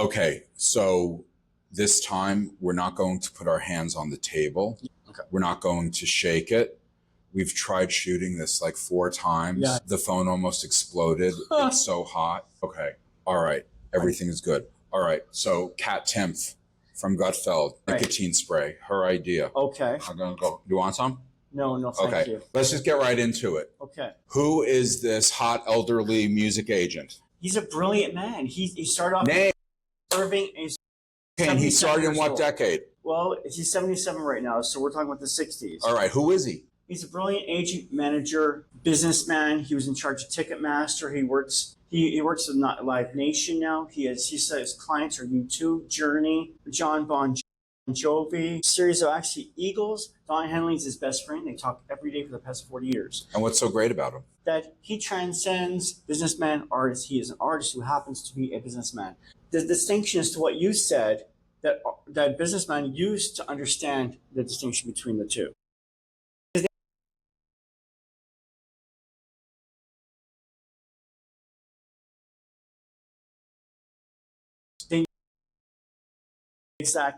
Okay, so this time we're not going to put our hands on the table. Okay. We're not going to shake it. We've tried shooting this like 4 times. Yeah. The phone almost exploded. It's so hot. Okay. All right. Everything is good. All right. So Kat Timpf from Gutfeld, nicotine spray, her idea. Okay. I'm going to go. You want some? No, thank you. Let's just get right into it. Okay. Who is this hot elderly music agent? He's a brilliant man. He started off serving. And he started in what decade? Well, he's 77 right now, so we're talking about the 60s. All right. Who is he? He's a brilliant agent, manager, businessman. He was in charge of Ticketmaster. He works with Live Nation now. He said his clients are U2, Journey, John Bon Jovi, series of actually Eagles. Don Henley's his best friend. They talk every day for the past 40 years. And what's so great about him? That he transcends businessman, artist. He is an artist who happens to be a businessman. The distinction is to what you said, that businessman used to understand the distinction between the two.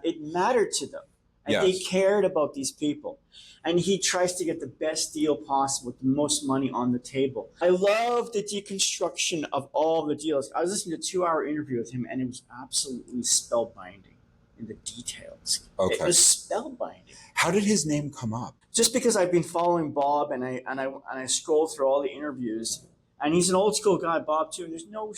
It mattered to them. And Yes. they cared about these people. And he tries to get the best deal possible with the most money on the table. I love the deconstruction of all the deals. I was listening to a 2-hour interview with him, and it was absolutely spellbinding in the details. Okay. It was spellbinding. How did his name come up? Just because I've been following Bob, and I scroll through all the interviews, and he's an old school guy, Bob too. And there's no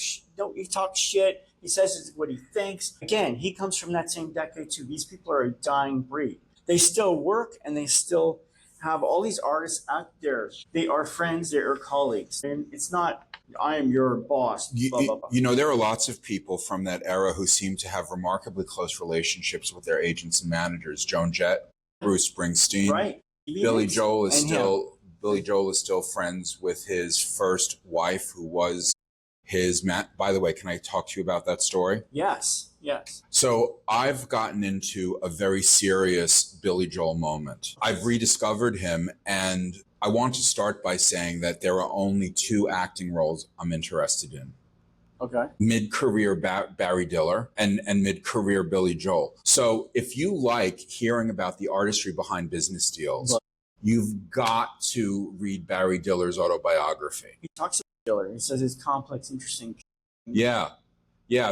he talks shit. He says what he thinks. Again, he comes from that same decade too. These people are a dying breed. They still work, and they still have all these artists out there. They are friends. They are colleagues. And it's not, I am your boss. Blah, blah, blah. You know, there are lots of people from that era who seem to have remarkably close relationships with their agents and managers. Joan Jett, Bruce Springsteen. Right. Billy Joel is still friends with his first wife, who was his By the way, can I talk to you about that story? Yes. So I've gotten into a very serious Billy Joel moment. I've rediscovered him, and I want to start by saying that there are only 2 acting roles I'm interested in. Okay. Mid-career Barry Diller and mid-career Billy Joel. So if you like hearing about the artistry behind business deals, you've got to read Barry Diller's autobiography. He talks about Diller. He says it's complex, interesting. Yeah.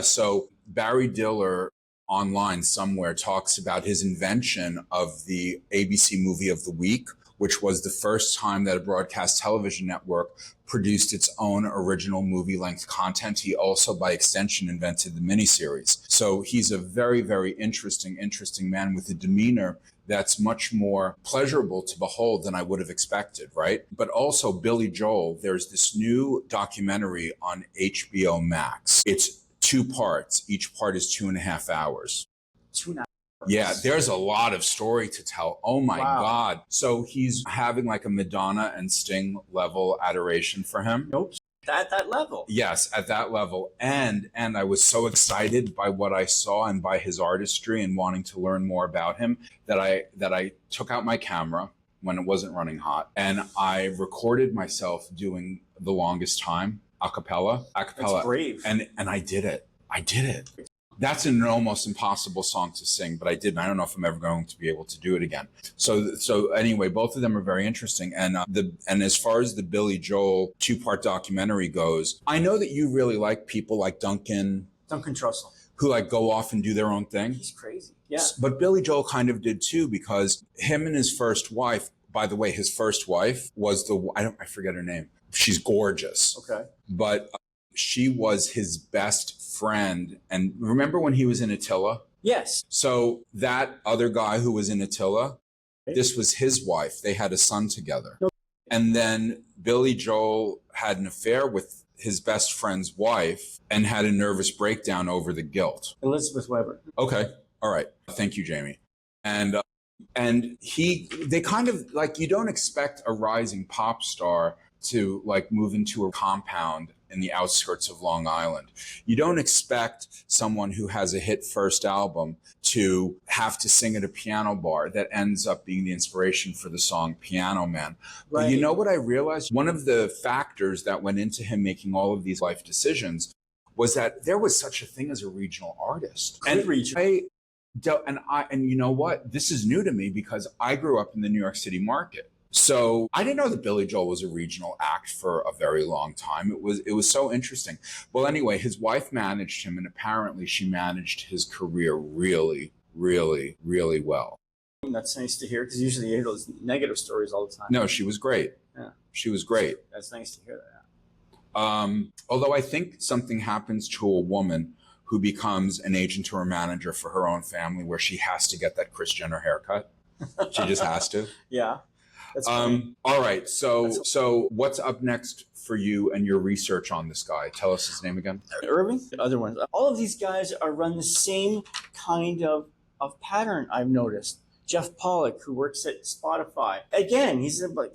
So Barry Diller online somewhere talks about his invention of the ABC Movie of the Week, which was the first time that a broadcast television network produced its own original movie-length content. He also, by extension, invented the miniseries. So he's a very, very interesting man with a demeanor that's much more pleasurable to behold than I would have expected, right? But also Billy Joel, there's this new documentary on HBO Max. It's 2 parts. Each part is 2.5 hours. 2.5 hours. Yeah, there's a lot of story to tell. Oh my God. So he's having like a Madonna and Sting level adoration for him. Nope. At that level. Yes, at that level. And I was so excited by what I saw and by his artistry and wanting to learn more about him that I took out my camera when it wasn't running hot, and I recorded myself doing The Longest Time a cappella. That's brave. And I did it. That's an almost impossible song to sing, but I did. And I don't know if I'm ever going to be able to do it again. So anyway, both of them are very interesting. And as far as the Billy Joel 2-part documentary goes, I know that you really like people like Duncan Trussell, who like go off and do their own thing. He's crazy. Yeah. But Billy Joel kind of did too, because him and his first wife, by the way, his first wife was I forget her name. She's gorgeous. Okay. But she was his best friend. And remember when he was in Attila? Yes. So that other guy who was in Attila, this was his wife. They had a son together. No. And then Billy Joel had an affair with his best friend's wife and had a nervous breakdown over the guilt. Elizabeth Weber. Okay. All right. Thank you, Jamie. And they kind of like, you don't expect a rising pop star to like move into a compound in the outskirts of Long Island. You don't expect someone who has a hit first album to have to sing at a piano bar that ends up being the inspiration for the song Piano Man. Right. But you know what I realized? One of the factors that went into him making all of these life decisions was that there was such a thing as a regional artist. And regional. And you know what? This is new to me because I grew up in the New York City market. So I didn't know that Billy Joel was a regional act for a very long time. It was so interesting. Well, anyway, his wife managed him, and apparently she managed his career really, really, really well. That's nice to hear, because usually you hear those negative stories all the time. No, she was great. Yeah. She was great. That's nice to hear that. Although I think something happens to a woman who becomes an agent or a manager for her own family where she has to get that Kris Jenner haircut. She just has to. Yeah. That's all right. So what's up next for you and your research on this guy? Tell us his name again. Irving, the other ones. All of these guys are run the same kind of pattern, I've noticed. Jeff Pollock, who works at Spotify. Again, he's like,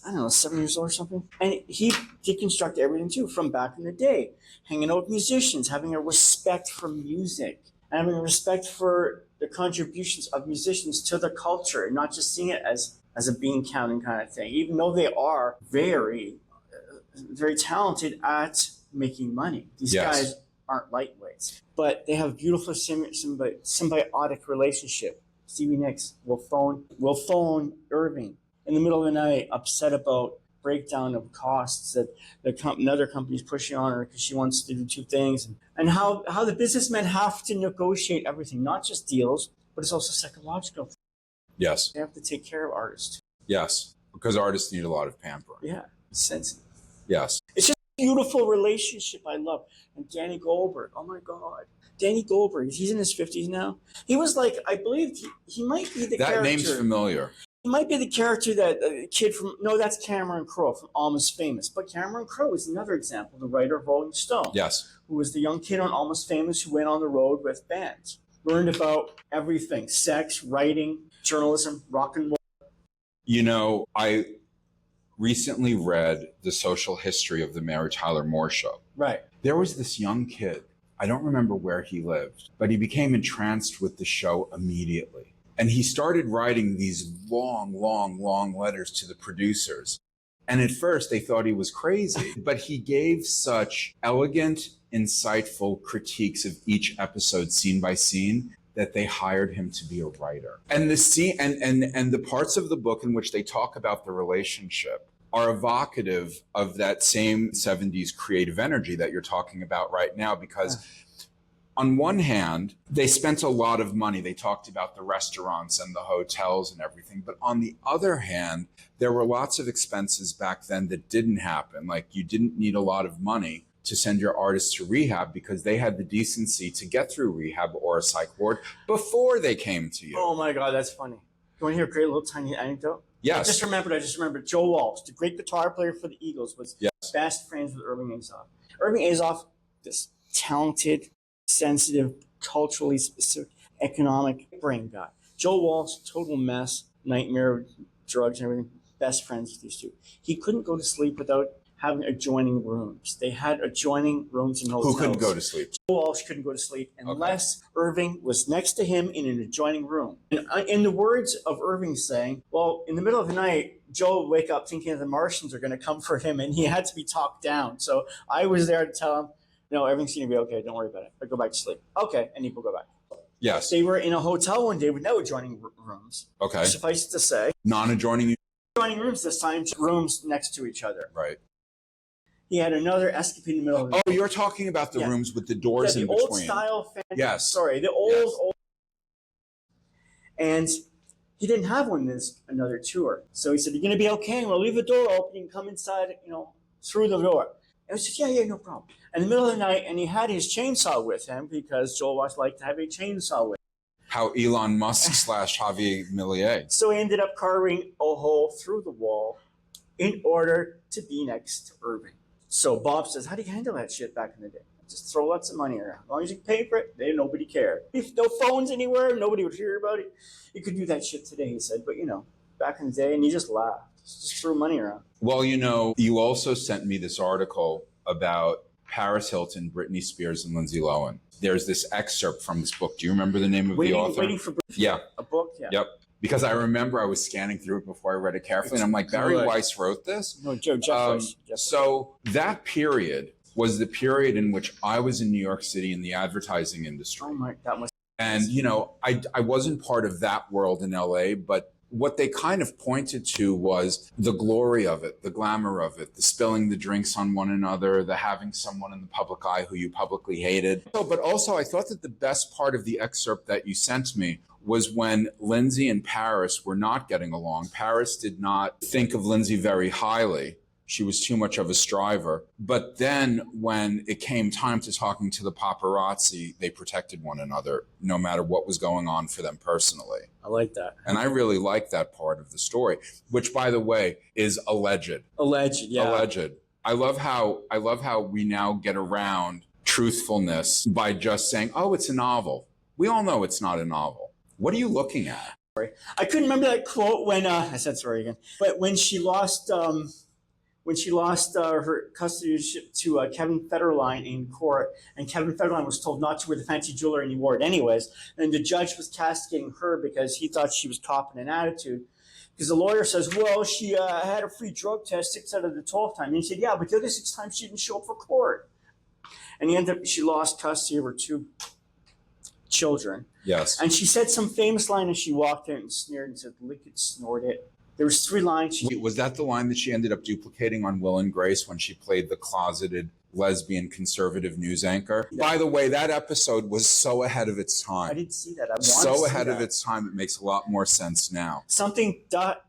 I don't know, 7 years old or something. And he deconstructed everything too from back in the day. Hanging out with musicians, having a respect for music, and having a respect for the contributions of musicians to the culture, and not just seeing it as a bean counting kind of thing, even though they are very, very talented at making money. These guys aren't lightweights, but they have a beautiful symbiotic relationship. Stevie Nicks will phone Irving in the middle of the night, upset about breakdown of costs that another company's pushing on her because she wants to do two things, and how the businessmen have to negotiate everything, not just deals, but it's also psychological. Yes. They have to take care of artists. Yes, because artists need a lot of pampering. Yeah, sensitive. Yes. It's just a beautiful relationship I love. And Danny Goldberg, oh my God. Danny Goldberg, he's in his 50s now. He was like, I believe he might be the character. That name's familiar. He might be the character that kid from, no, that's Cameron Crowe from Almost Famous. But Cameron Crowe is another example, the writer of Rolling Stone. Yes. Who was the young kid on Almost Famous who went on the road with bands. Learned about everything, sex, writing, journalism, rock and roll. You know, I recently read The Social History of the Mary Tyler Moore Show. Right. There was this young kid. I don't remember where he lived, but he became entranced with the show immediately. And he started writing these long, long, long letters to the producers. And at first they thought he was crazy, but he gave such elegant, insightful critiques of each episode scene by scene that they hired him to be a writer. And the scene and the parts of the book in which they talk about the relationship are evocative of that same 70s creative energy that you're talking about right now, because on one hand, they spent a lot of money. They talked about the restaurants and the hotels and everything. But on the other hand, there were lots of expenses back then that didn't happen. Like, you didn't need a lot of money to send your artists to rehab because they had the decency to get through rehab or a psych ward before they came to you. Oh my God, that's funny. You want to hear a great little tiny anecdote? Yes. I just remembered Joe Walsh, the great guitar player for the Eagles, was best friends with Irving Azoff. Irving Azoff, this talented, sensitive, culturally specific, economic brain guy. Joe Walsh, total mess, nightmare, drugs and everything, best friends with these two. He couldn't go to sleep without having adjoining rooms. They had adjoining rooms in hotels. Who couldn't go to sleep? Joe Walsh couldn't go to sleep unless Irving was next to him in an adjoining room. And in the words of Irving saying, well, in the middle of the night, Joe would wake up thinking that the Martians are going to come for him, and he had to be talked down. So I was there to tell him, no, everything's going to be okay. Don't worry about it. But go back to sleep. Okay. And he will go back. Yes. They were in a hotel one day with no adjoining rooms. Okay. Suffice it to say. Non-adjoining? Adjoining rooms, this time rooms next to each other. Right. He had another escapade in the middle of the Oh, you're talking about the rooms with the doors in between. The old style fan. Yes. Sorry, the old. And he didn't have one this another tour. So he said, you're going to be okay. I'm going to leave the door open. You can come inside, through the door. And I said, yeah, no problem. In the middle of the night, and he had his chainsaw with him because Joel Walsh liked to have a chainsaw with him. How Elon Musk / Javier Milei. So he ended up carving a hole through the wall in order to be next to Irving. So Bob says, how do you handle that shit back in the day? Just throw lots of money around. As long as you pay for it, nobody cared. If no phones anywhere, nobody would hear about it. You could do that shit today, he said. But, back in the day, and you just laughed. Just threw money around. Well, you also sent me this article about Paris Hilton, BRiTNEY SPEARS, and Lindsay Lohan. There's this excerpt from this book. Do you remember the name of the author? Waiting for a book? Yeah. Yep. Because I remember I was scanning through it before I read it carefully, and I'm like, Barry Weiss wrote this? No, Jeff Weiss. So that period was the period in which I was in New York City in the advertising industry. Oh my, that must. And, you know, I wasn't part of that world in LA, but what they kind of pointed to was the glory of it, the glamour of it, the spilling the drinks on one another, the having someone in the public eye who you publicly hated. So, but also I thought that the best part of the excerpt that you sent me was when Lindsay and Paris were not getting along. Paris did not think of Lindsay very highly. She was too much of a striver. But then when it came time to talking to the paparazzi, they protected one another, no matter what was going on for them personally. I like that. And I really like that part of the story, which, by the way, is alleged. Alleged, yeah. Alleged. I love how we now get around truthfulness by just saying, oh, it's a novel. We all know it's not a novel. What are you looking at? I couldn't remember that quote when I said sorry again. But when she lost her custodyship to Kevin Federline in court, and Kevin Federline was told not to wear the fancy jewelry, and he wore it anyways. And the judge was castigating her because he thought she was copping an attitude. Because the lawyer says, well, she had a free drug test 6 out of the 12 times. And he said, yeah, but the other 6 times she didn't show up for court. And she lost custody of her 2 children. Yes. And she said some famous line as she walked in and sneered and said, lick it, snort it. There was 3 lines. Wait, was that the line that she ended up duplicating on Will and Grace when she played the closeted lesbian conservative news anchor? Yeah. By the way, that episode was so ahead of its time. I didn't see that. I so ahead of its time, it makes a lot more sense now. Something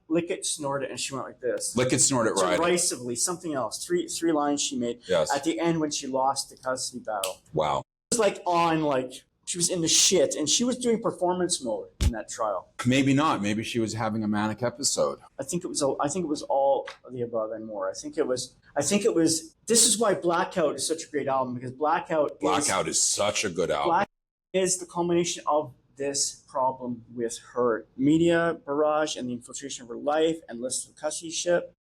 lick it, snort it, and she went like this. Lick it, snort it, right. Derisively, something else. Three lines she made at the end when she lost the custody battle. Wow. It was she was in the shit, and she was doing performance mode in that trial. Maybe not. Maybe she was having a manic episode. I think it was all of the above and more. I think it was. This is why Blackout is such a great album, because Blackout is such a good album. Blackout is the culmination of this problem with her media barrage and the infiltration of her life and list of custodyship.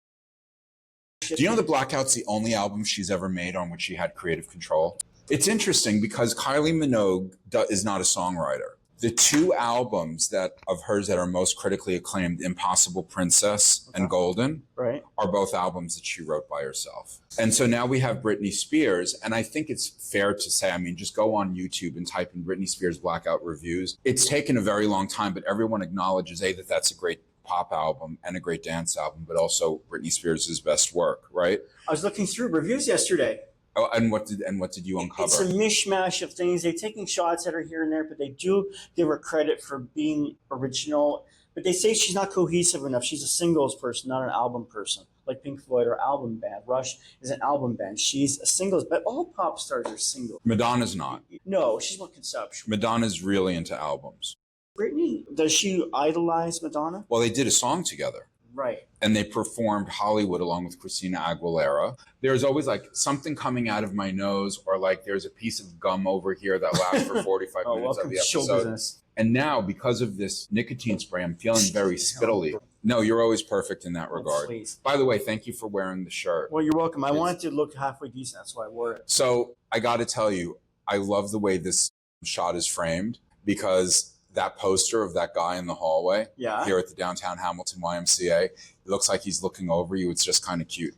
Do you know that Blackout's the only album she's ever made on which she had creative control? It's interesting because KYLiE Minogue is not a songwriter. The 2 albums of hers that are most critically acclaimed, Impossible Princess and Golden, right, are both albums that she wrote by herself. And so now we have Britney Spears, and I think it's fair to say, I mean, just go on YouTube and type in Britney Spears Blackout reviews. It's taken a very long time, but everyone acknowledges, that that's a great pop album and a great dance album, but also Britney Spears' best work, right? I was looking through reviews yesterday. Oh, and what did you uncover? It's a mishmash of things. They're taking shots at her here and there, but they do give her credit for being original. But they say she's not cohesive enough. She's a singles person, not an album person, like Pink Floyd or album band. Rush is an album band. She's a singles, but all pop stars are singles. Madonna's not. No, she's more conceptual. Madonna's really into albums. Britney, does she idolize Madonna? Well, they did a song together. Right. And they performed Hollywood along with Christina Aguilera. There's always like something coming out of my nose, or like there's a piece of gum over here that lasts for 45 minutes of the episode. And now, because of this nicotine spray, I'm feeling very spittily. No, you're always perfect in that regard. Please. By the way, thank you for wearing the shirt. Well, you're welcome. I wanted to look halfway decent. That's why I wore it. So I got to tell you, I love the way this shot is framed, because that poster of that guy in the hallway here at the downtown Hamilton YMCA, it looks like he's looking over you. It's just kind of cute.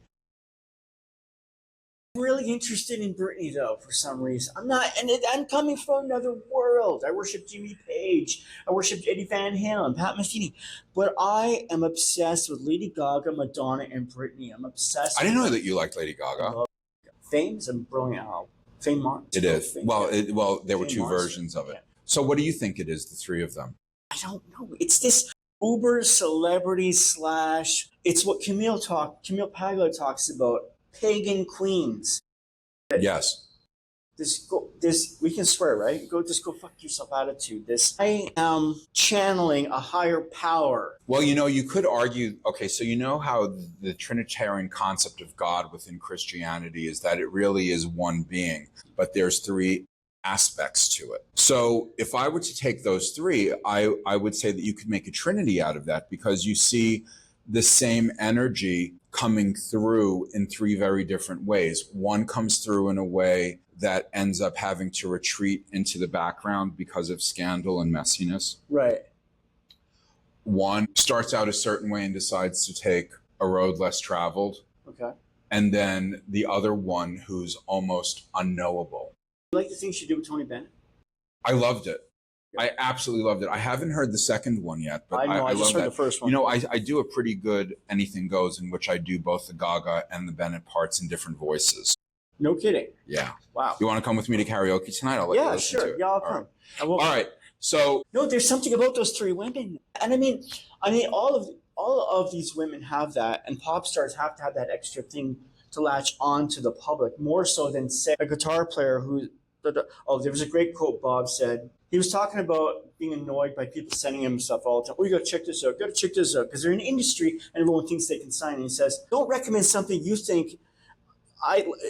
I'm really interested in Britney, though, for some reason. I'm not, and I'm coming from another world. I worship Jimmy Page. I worship Eddie Van Halen, Pat Metheny. But I am obsessed with Lady Gaga, Madonna, and Britney. I'm obsessed. I didn't know that you liked Lady Gaga. Fame is a brilliant album. Fame on. It is. Well, there were 2 versions of it. So what do you think it is, the 3 of them? I don't know. It's this Uber celebrity / it's what Camille Paglia talks about, pagan queens. Yes. This we can swear, right? Just go fuck yourself attitude. I am channeling a higher power. Well, you could argue, okay, so you know how the Trinitarian concept of God within Christianity is that it really is one being, but there's 3 aspects to it. So if I were to take those 3, I would say that you could make a trinity out of that, because you see the same energy coming through in 3 very different ways. One comes through in a way that ends up having to retreat into the background because of scandal and messiness. Right. One starts out a certain way and decides to take a road less traveled. Okay. and then the other one who's almost unknowable. You like the things she did with Tony Bennett? I loved it. I absolutely loved it. I haven't heard the second one yet, but I know. I just heard that. the first one. You know, I do a pretty good Anything Goes, in which I do both the Gaga and the Bennett parts in different voices. No kidding. Yeah. Wow. You want to come with me to karaoke tonight? I'll let you listen to it. Yeah, I'll come. All right. So no, there's something about those three women, and I mean, all of these women have that, and pop stars have to have that extra thing to latch on to the public, more so than, say, a guitar player who. Oh, there was a great quote Bob said. He was talking about being annoyed by people sending him stuff all the time. Oh, you got to check this out. Got to check this out, because they're in an industry and everyone thinks they can sign. And he says, don't recommend something you think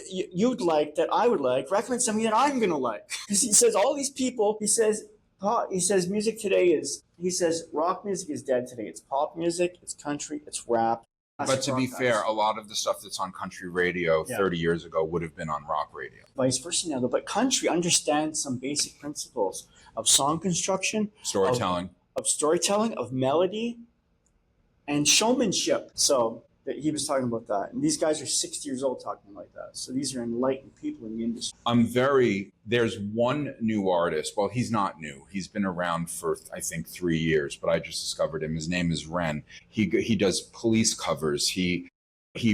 you'd like that I would like. Recommend something that I'm going to like. Because he says all these people. He says music today is. He says rock music is dead today. It's pop music. It's country. It's rap. But to be fair, a lot of the stuff that's on country radio 30 years ago would have been on rock radio. Vice versa now, though. But country understands some basic principles of song construction, storytelling, of melody, and showmanship. So he was talking about that. And these guys are 60 years old talking like that. So these are enlightened people in the industry. There's one new artist. Well, he's not new. He's been around for, I think, 3 years, but I just discovered him. His name is Ren. He does Police covers. He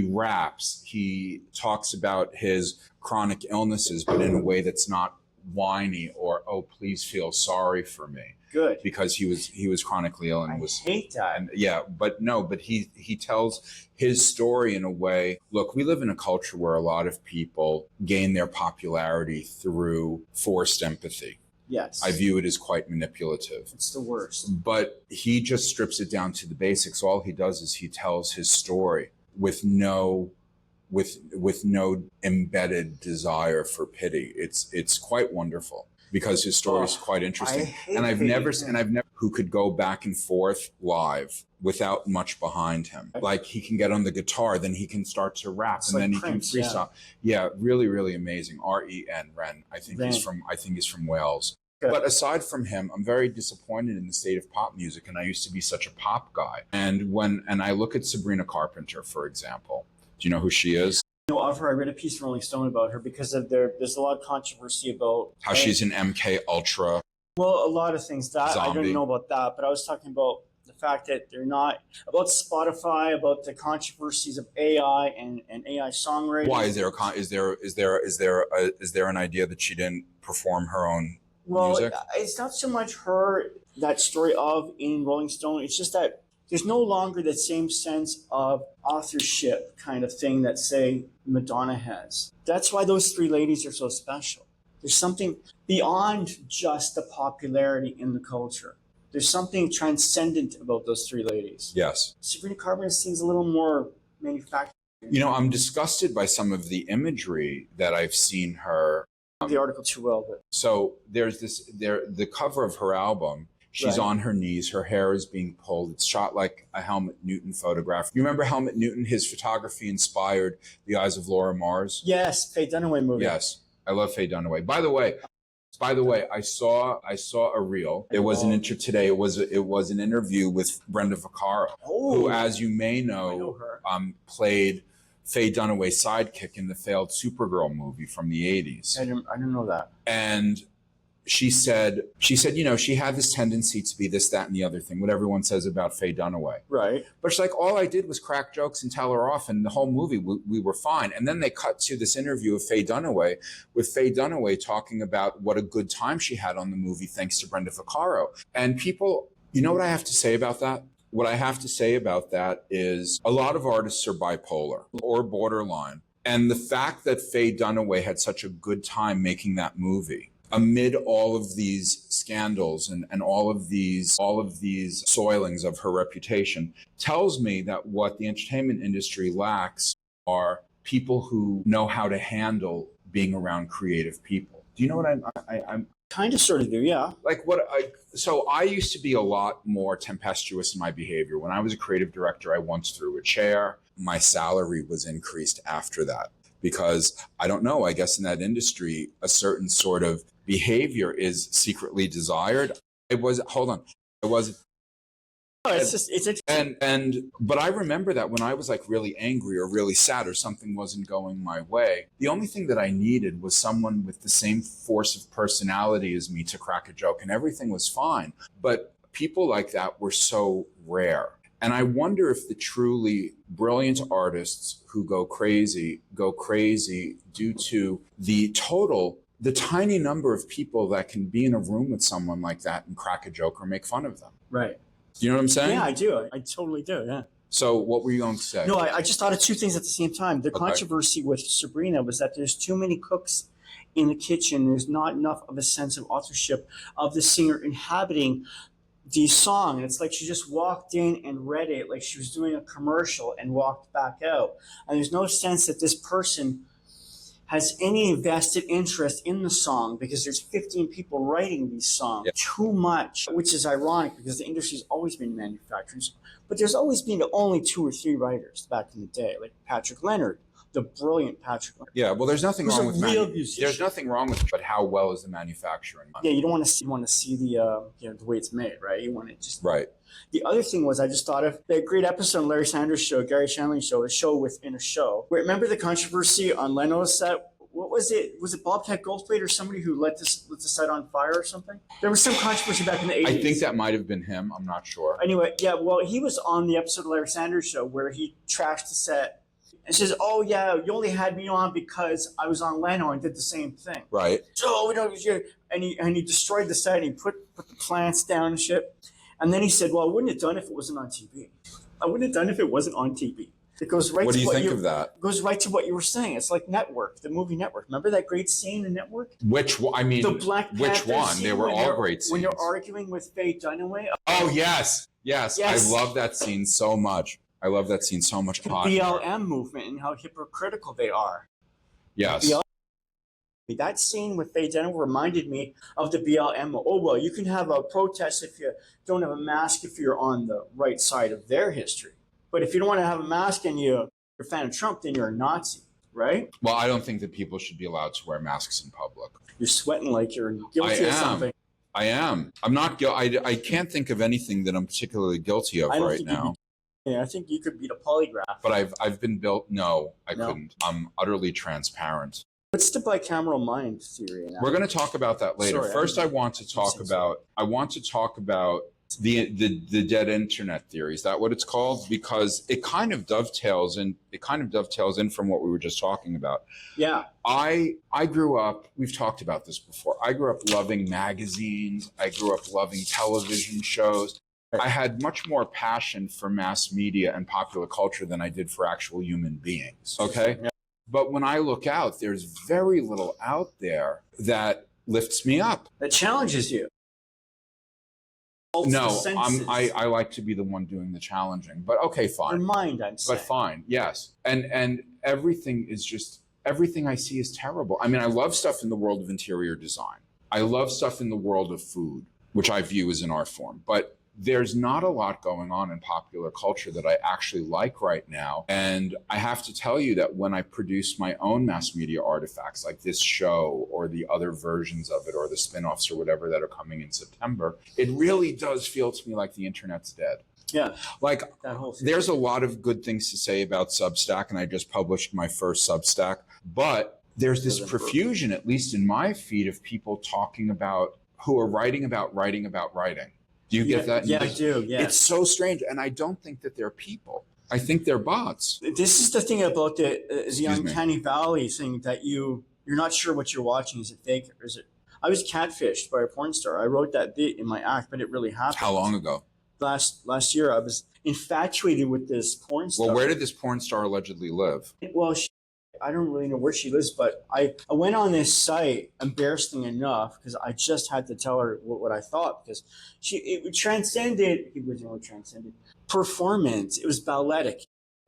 raps. He talks about his chronic illnesses, but in a way that's not whiny or, oh, please feel sorry for me. Good. Because he was chronically ill and was. I hate that. And but he tells his story in a way. Look, we live in a culture where a lot of people gain their popularity through forced empathy. Yes. I view it as quite manipulative. It's the worst. But he just strips it down to the basics. All he does is he tells his story with no embedded desire for pity. It's quite wonderful. Because his story is quite interesting, and I've never who could go back and forth live without much behind him. Like, he can get on the guitar, then he can start to rap, and then he can freestyle. Yeah, really, really amazing. Ren. I think he's from Wales. Good. But aside from him, I'm very disappointed in the state of pop music, and I used to be such a pop guy. And I look at SABRiNA CARPENTER, for example. Do you know who she is? Of her, I read a piece in Rolling Stone about her because there's a lot of controversy about how she's an MK Ultra. Well, a lot of things that zombie. I don't know about that, but I was talking about the fact that they're not about Spotify, about the controversies of AI and AI songwriting. Why is there an idea that she didn't perform her own music? Well, it's not so much her that story of in Rolling Stone. It's just that there's no longer that same sense of authorship kind of thing that, say, Madonna has. That's why those three ladies are so special. There's something beyond just the popularity in the culture. There's something transcendent about those three ladies. Yes. SABRiNA CARPENTER seems a little more manufactured. You know, I'm disgusted by some of the imagery that I've seen her. The article too well, but so there's the cover of her album. She's on her knees. Her hair is being pulled. It's shot like a Helmut Newton photograph. You remember Helmut Newton? His photography inspired The Eyes of Laura Mars. Yes, Faye Dunaway movie. Yes, I love Faye Dunaway. By the way, I saw a reel. It was an today. It was an interview with Brenda Vaccaro, who, as you may know played Faye Dunaway's sidekick in the failed Supergirl movie from the 80s. I didn't know that. And she said, you know, she had this tendency to be this, that, and the other thing, what everyone says about Faye Dunaway. Right. But she's like, all I did was crack jokes and tell her off, and the whole movie, we were fine. And then they cut to this interview of Faye Dunaway, with Faye Dunaway talking about what a good time she had on the movie thanks to Brenda Vaccaro. And people, you know what I have to say about that? What I have to say about that is a lot of artists are bipolar or borderline. And the fact that Faye Dunaway had such a good time making that movie, amid all of these scandals and all of these soilings of her reputation, tells me that what the entertainment industry lacks are people who know how to handle being around creative people. Do you know what I'm kind of sort of do, yeah. Like so I used to be a lot more tempestuous in my behavior. When I was a creative director, I once threw a chair. My salary was increased after that. Because I don't know, I guess in that industry, a certain sort of behavior is secretly desired. Oh, it's just, it's interesting. But I remember that when I was like really angry or really sad or something wasn't going my way, the only thing that I needed was someone with the same force of personality as me to crack a joke, and everything was fine. But people like that were so rare. And I wonder if the truly brilliant artists who go crazy due to the tiny number of people that can be in a room with someone like that and crack a joke or make fun of them. Right. Do you know what I'm saying? Yeah, I do. I totally do. Yeah. So what were you going to say? No, I just thought of two things at the same time. The controversy with SABRiNA was that there's too many cooks in the kitchen. There's not enough of a sense of authorship of the singer inhabiting the song. And it's like she just walked in and read it like she was doing a commercial and walked back out. And there's no sense that this person has any vested interest in the song, because there's 15 people writing these songs. Yep. Too much, which is ironic because the industry's always been manufacturing. But there's always been only 2 or 3 writers back in the day, like Patrick Leonard, the brilliant Patrick Leonard. Yeah, well, there's nothing wrong with there's nothing wrong with, but how well is the manufacturing? Yeah, you don't want to see. You want to see the the way it's made, right? You want to just right. The other thing was, I just thought of that great episode on Larry Sanders' show, Gary Shandling's show, a show within a show. Remember the controversy on Leno's set? What was it? Was it Bobcat Goldthwait or somebody who lit the set on fire or something? There was some controversy back in the 80s. I think that might have been him. I'm not sure. Anyway, yeah, well, he was on the episode of Larry Sanders' show where he trashed the set and says, "Oh yeah, you only had me on because I was on Leno and did the same thing." Right. So we don't. And he destroyed the set. And he put the plants down and shit. And then he said, "Well, I wouldn't have done it if it wasn't on TV. I wouldn't have done it if it wasn't on TV." It goes right. What to do you think of that? Goes right to what you were saying. It's like Network, the movie Network. Remember that great scene in Network? Which one? I mean, the Black Panther which one? Scene they were all great scenes. When you're arguing with Faye Dunaway. Oh yes. I love that scene so much. I love that scene so much. The BLM movement and how hypocritical they are. Yes. That scene with Faye Dunaway reminded me of the BLM. Oh, well, you can have a protest if you don't have a mask if you're on the right side of their history. But if you don't want to have a mask and you're a fan of Trump, then you're a Nazi, right? Well, I don't think that people should be allowed to wear masks in public. You're sweating like you're guilty of something. I am. I'm not guilty. I can't think of anything that I'm particularly guilty of right now. I think you could beat a polygraph. But I've been built. No, I couldn't. I'm utterly transparent. What's the bicameral-mind theory? We're going to talk about that later. Sorry, First, I want to talk about the dead internet theory. Is that what it's called? Because it kind of dovetails in from what we were just talking about. Yeah. I grew up, we've talked about this before. I grew up loving magazines. I grew up loving television shows. I had much more passion for mass media and popular culture than I did for actual human beings. Okay? Yeah. But when I look out, there's very little out there that lifts me up. That challenges you. No, I like to be the one doing the challenging. But okay, fine. Your mind, I'm saying. But fine, yes. And everything is just, everything I see is terrible. I mean, I love stuff in the world of interior design. I love stuff in the world of food, which I view as an art form. But there's not a lot going on in popular culture that I actually like right now. And I have to tell you that when I produce my own mass media artifacts like this show or the other versions of it or the spin-offs or whatever that are coming in September, it really does feel to me like the internet's dead. Yeah. Like there's a lot of good things to say about Substack, and I just published my first Substack, but there's this profusion, at least in my feed, of people talking about who are writing about writing. Do you get that? Yeah, I do. Yeah. It's so strange. And I don't think that they're people. I think they're bots. This is the thing about the uncanny valley thing, that you're not sure what you're watching. Is it fake or is it? I was catfished by a porn star. I wrote that bit in my act, but it really happened. How long ago? Last year. I was infatuated with this porn star. Well, where did this porn star allegedly live? Well, I don't really know where she lives, but I went on this site, embarrassingly enough, because I just had to tell her what I thought, because it transcended performance. It was balletic.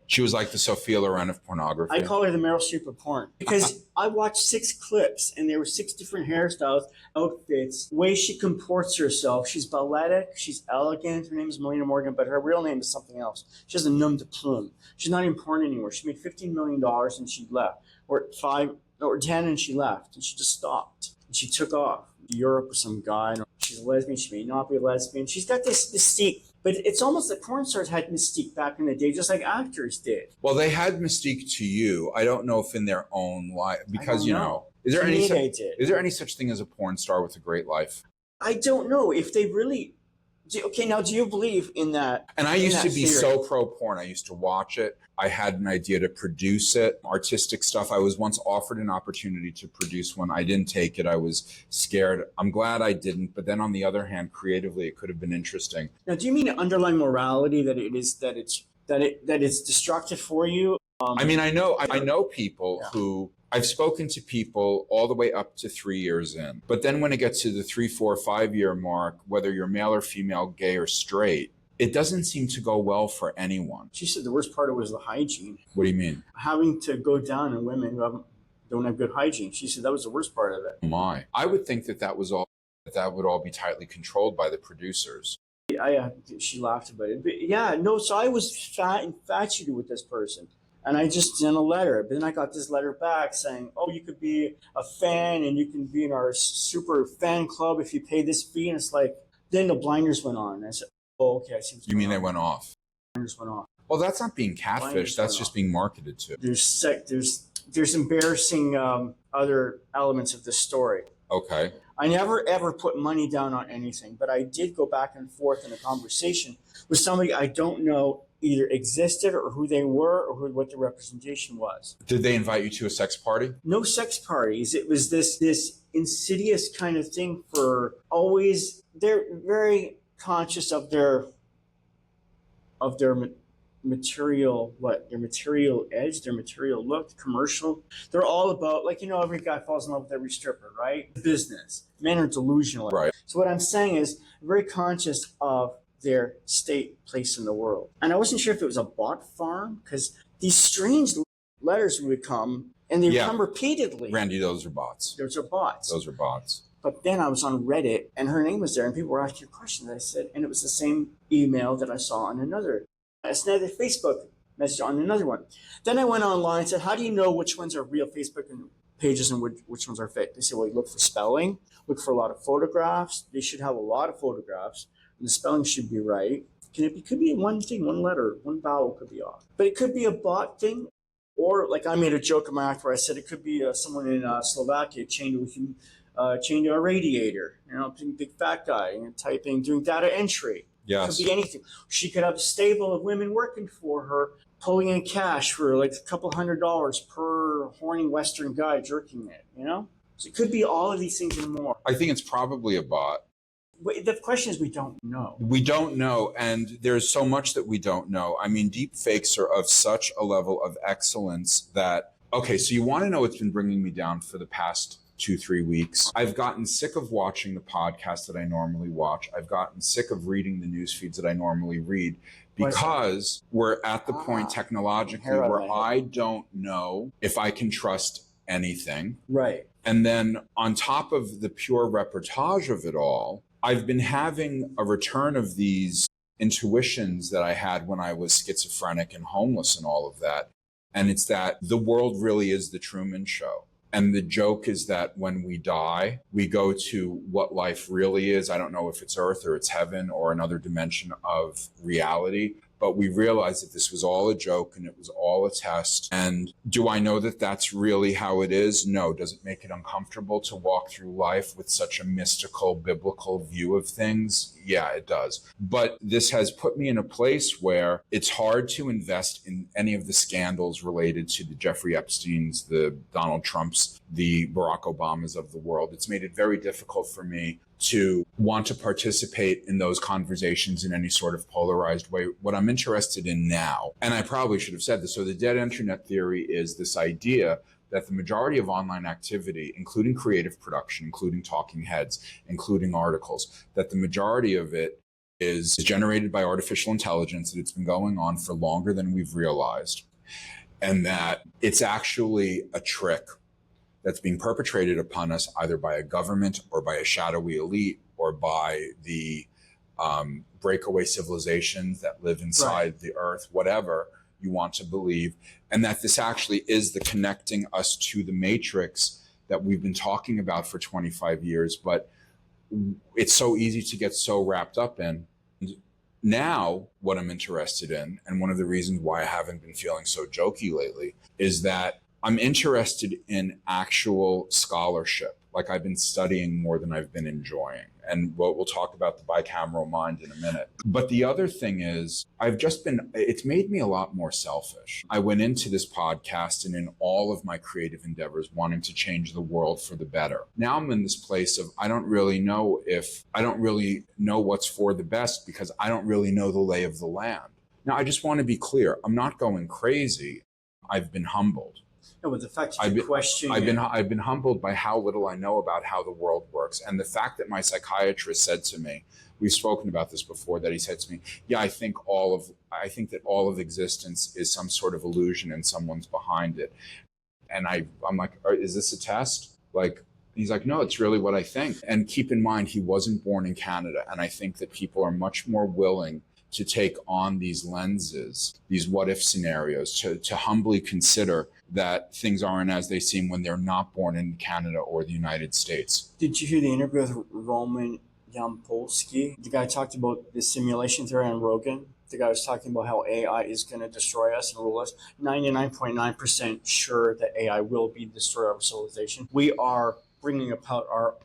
She was like the Sophia Loren of pornography. I call her the Meryl Streep of porn, because I watched 6 clips and there were 6 different hairstyles, outfits, ways she comports herself. She's balletic. She's elegant. Her name is Melina Morgan, but her real name is something else. She has a nom de plume. She's not in porn anymore. She made $15 million and she left, or 5 or 10 and she left, and she just stopped. And she took off to Europe with some guy. And she's a lesbian, she may not be a lesbian. She's got this mystique, but it's almost like porn stars had mystique back in the day, just like actors did. Well, they had mystique to you. I don't know if in their own life, because, you know, is there any such thing as a porn star with a great life? I don't know if they really. Okay, now do you believe in that? And I used to be so pro porn. I used to watch it. I had an idea to produce it, artistic stuff. I was once offered an opportunity to produce one. I didn't take it. I was scared. I'm glad I didn't. But then on the other hand, creatively, it could have been interesting. Now, do you mean underlying morality that it's destructive for you? I mean, I know people who. I've spoken to people all the way up to 3 years in. But then when it gets to the 3, 4, 5 year mark, whether you're male or female, gay or straight, it doesn't seem to go well for anyone. She said the worst part of it was the hygiene. What do you mean? Having to go down on women who don't have good hygiene. She said that was the worst part of it. Oh my. I would think that would all be tightly controlled by the producers. She laughed about it. But yeah, no, so I was infatuated with this person. And I just sent a letter. But then I got this letter back saying, oh, you could be a fan and you can be in our super fan club if you pay this fee. And it's like, then the blinders went on. And I said, oh, okay, I see what's going on. You mean they went off? Blinders went off. Well, that's not being catfish. That's just being marketed to. There's embarrassing other elements of this story. Okay. I never, ever put money down on anything. But I did go back and forth in a conversation with somebody I don't know either existed or who they were or what the representation was. Did they invite you to a sex party? No sex parties. It was this insidious kind of thing for always. They're very conscious of their material, their material edge, their material look, commercial. They're all about, like, you know, every guy falls in love with every stripper, right? Business. Men are delusional. Right. So what I'm saying is very conscious of their state, place in the world. And I wasn't sure if it was a bot farm, because these strange letters would come, and they come repeatedly. Randy, those are bots. Those are bots. Those are bots. But then I was on Reddit, and her name was there, and people were asking questions. I said, and it was the same email that I saw on another. It's another Facebook message on another one. Then I went online and said, how do you know which ones are real Facebook pages and which ones are fake? They said, well, you look for spelling, look for a lot of photographs. They should have a lot of photographs. The spelling should be right. It could be one thing, one letter, one vowel could be off. But it could be a bot thing, or like I made a joke in my act where I said it could be someone in Slovakia chained to a radiator, you know, big fat guy, and typing, doing data entry. Yes. It could be anything. She could have a stable of women working for her, pulling in cash for like a couple $100 per horny Western guy jerking it, you know? So it could be all of these things and more. I think it's probably a bot. The question is, we don't know. We don't know, and there's so much that we don't know. I mean, deep fakes are of such a level of excellence that, okay, so you want to know what's been bringing me down for the past 2-3 weeks. I've gotten sick of watching the podcast that I normally watch. I've gotten sick of reading the news feeds that I normally read, because we're at the point technologically where I don't know if I can trust anything. Right. And then on top of the pure reportage of it all, I've been having a return of these intuitions that I had when I was schizophrenic and homeless and all of that. And it's that the world really is the Truman Show. And the joke is that when we die, we go to what life really is. I don't know if it's Earth or it's heaven or another dimension of reality. But we realized that this was all a joke and it was all a test. And do I know that that's really how it is? No. Does it make it uncomfortable to walk through life with such a mystical, biblical view of things? Yeah, it does. But this has put me in a place where it's hard to invest in any of the scandals related to the Jeffrey Epsteins, the Donald Trumps, the Barack Obamas of the world. It's made it very difficult for me to want to participate in those conversations in any sort of polarized way. What I'm interested in now, and I probably should have said this, so the dead internet theory is this idea that the majority of online activity, including creative production, including talking heads, including articles, that the majority of it is generated by artificial intelligence, that it's been going on for longer than we've realized, and that it's actually a trick that's being perpetrated upon us either by a government or by a shadowy elite or by the breakaway civilizations that live inside the earth, whatever you want to believe, and that this actually is the connecting us to the matrix that we've been talking about for 25 years. But it's so easy to get so wrapped up in. Now, what I'm interested in, and one of the reasons why I haven't been feeling so jokey lately, is that I'm interested in actual scholarship. Like, I've been studying more than I've been enjoying. And we'll talk about the bicameral mind in a minute. But the other thing is, it's made me a lot more selfish. I went into this podcast and in all of my creative endeavors wanting to change the world for the better. Now I'm in this place of, I don't really know what's for the best, because I don't really know the lay of the land. Now, I just want to be clear. I'm not going crazy. I've been humbled. No, but the fact that you question I've been humbled by how little I know about how the world works. And the fact that my psychiatrist said to me, we've spoken about this before, that he said to me, yeah, I think that all of existence is some sort of illusion and someone's behind it. And I'm like, is this a test? Like, he's like, no, it's really what I think. And keep in mind, he wasn't born in Canada. And I think that people are much more willing to take on these lenses, these what if scenarios, to humbly consider that things aren't as they seem when they're not born in Canada or the United States. Did you hear the interview with Roman Yampolsky? The guy talked about the simulation theory on Rogan. The guy was talking about how AI is going to destroy us and rule us. 99.9% sure that AI will be the destroyer of civilization. We are bringing about our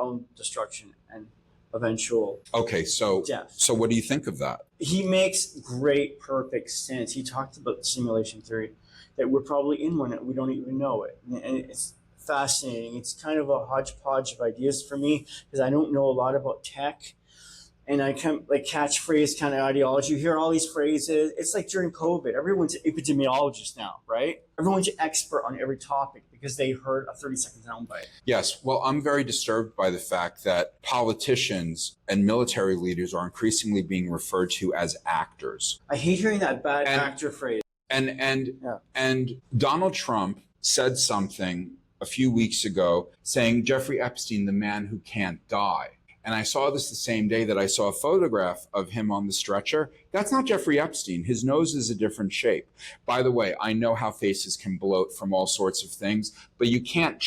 own destruction and eventual death. So what do you think of that? He makes great, perfect sense. He talked about the simulation theory, that we're probably in one and we don't even know it. And it's fascinating. It's kind of a hodgepodge of ideas for me, because I don't know a lot about tech. And I kind of like catchphrase kind of ideology. You hear all these phrases. It's like during COVID, everyone's an epidemiologist now, right? Everyone's an expert on every topic because they heard a 30-second soundbite. Yes. Well, I'm very disturbed by the fact that politicians and military leaders are increasingly being referred to as actors. I hate hearing that bad actor phrase. And Donald Trump said something a few weeks ago saying, Jeffrey Epstein, the man who can't die. And I saw this the same day that I saw a photograph of him on the stretcher. That's not Jeffrey Epstein. His nose is a different shape. By the way, I know how faces can bloat from all sorts of things, but you can't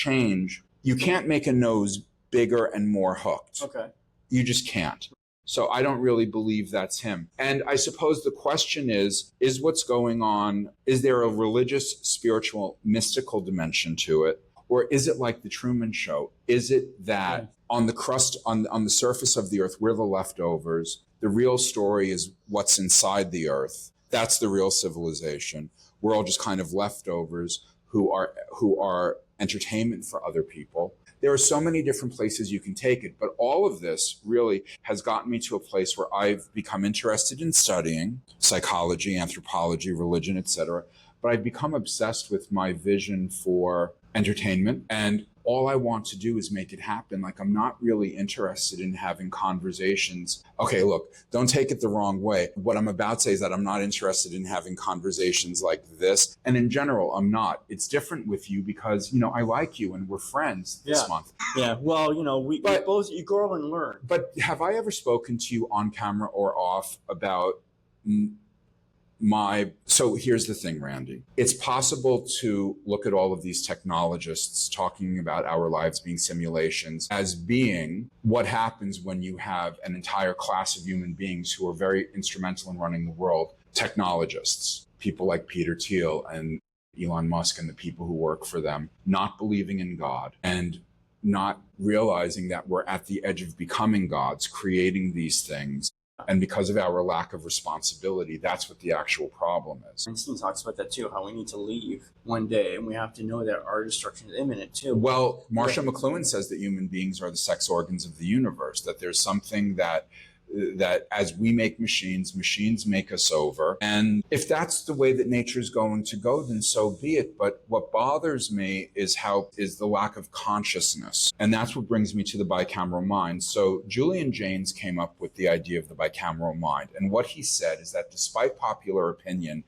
make a nose bigger and more hooked. Okay. You just can't. So I don't really believe that's him. And I suppose the question is what's going on, is there a religious, spiritual, mystical dimension to it? Or is it like the Truman Show? Is it that on the crust, on the surface of the earth, we're the leftovers? The real story is what's inside the earth. That's the real civilization. We're all just kind of leftovers who are entertainment for other people. There are so many different places you can take it, but all of this really has gotten me to a place where I've become interested in studying psychology, anthropology, religion, etc. But I've become obsessed with my vision for entertainment, and all I want to do is make it happen. Like, I'm not really interested in having conversations. Okay, look, don't take it the wrong way. What I'm about to say is that I'm not interested in having conversations like this. And in general, I'm not. It's different with you because, I like you and we're friends this month. Yeah, well, we both, you grow and learn. But have I ever spoken to you on camera or off about so here's the thing, Randy. It's possible to look at all of these technologists talking about our lives being simulations as being what happens when you have an entire class of human beings who are very instrumental in running the world, technologists, people like Peter Thiel and Elon Musk and the people who work for them, not believing in God and not realizing that we're at the edge of becoming gods, creating these things. And because of our lack of responsibility, that's what the actual problem is. Einstein talks about that too, how we need to leave one day and we have to know that our destruction is imminent too. Well, Marshall McLuhan says that human beings are the sex organs of the universe, that there's something that as we make machines, machines make us over. And if that's the way that nature is going to go, then so be it. But what bothers me is the lack of consciousness. And that's what brings me to the bicameral mind. So JULiAN Jaynes came up with the idea of the bicameral mind. And what he said is that despite popular opinion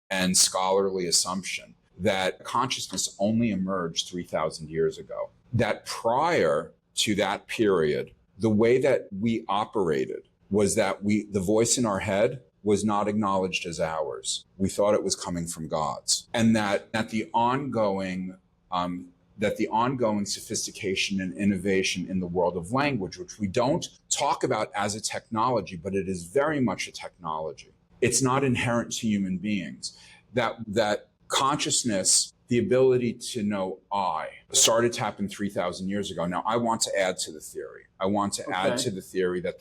and scholarly assumption, that consciousness only emerged 3,000 years ago. That prior to that period, the way that we operated was that the voice in our head was not acknowledged as ours. We thought it was coming from God's. And that the ongoing that the ongoing sophistication and innovation in the world of language, which we don't talk about as a technology, but it is very much a technology. It's not inherent to human beings. That consciousness, the ability to know I, started to happen 3,000 years ago. Now, I want to add to the theory. I want to add to the theory that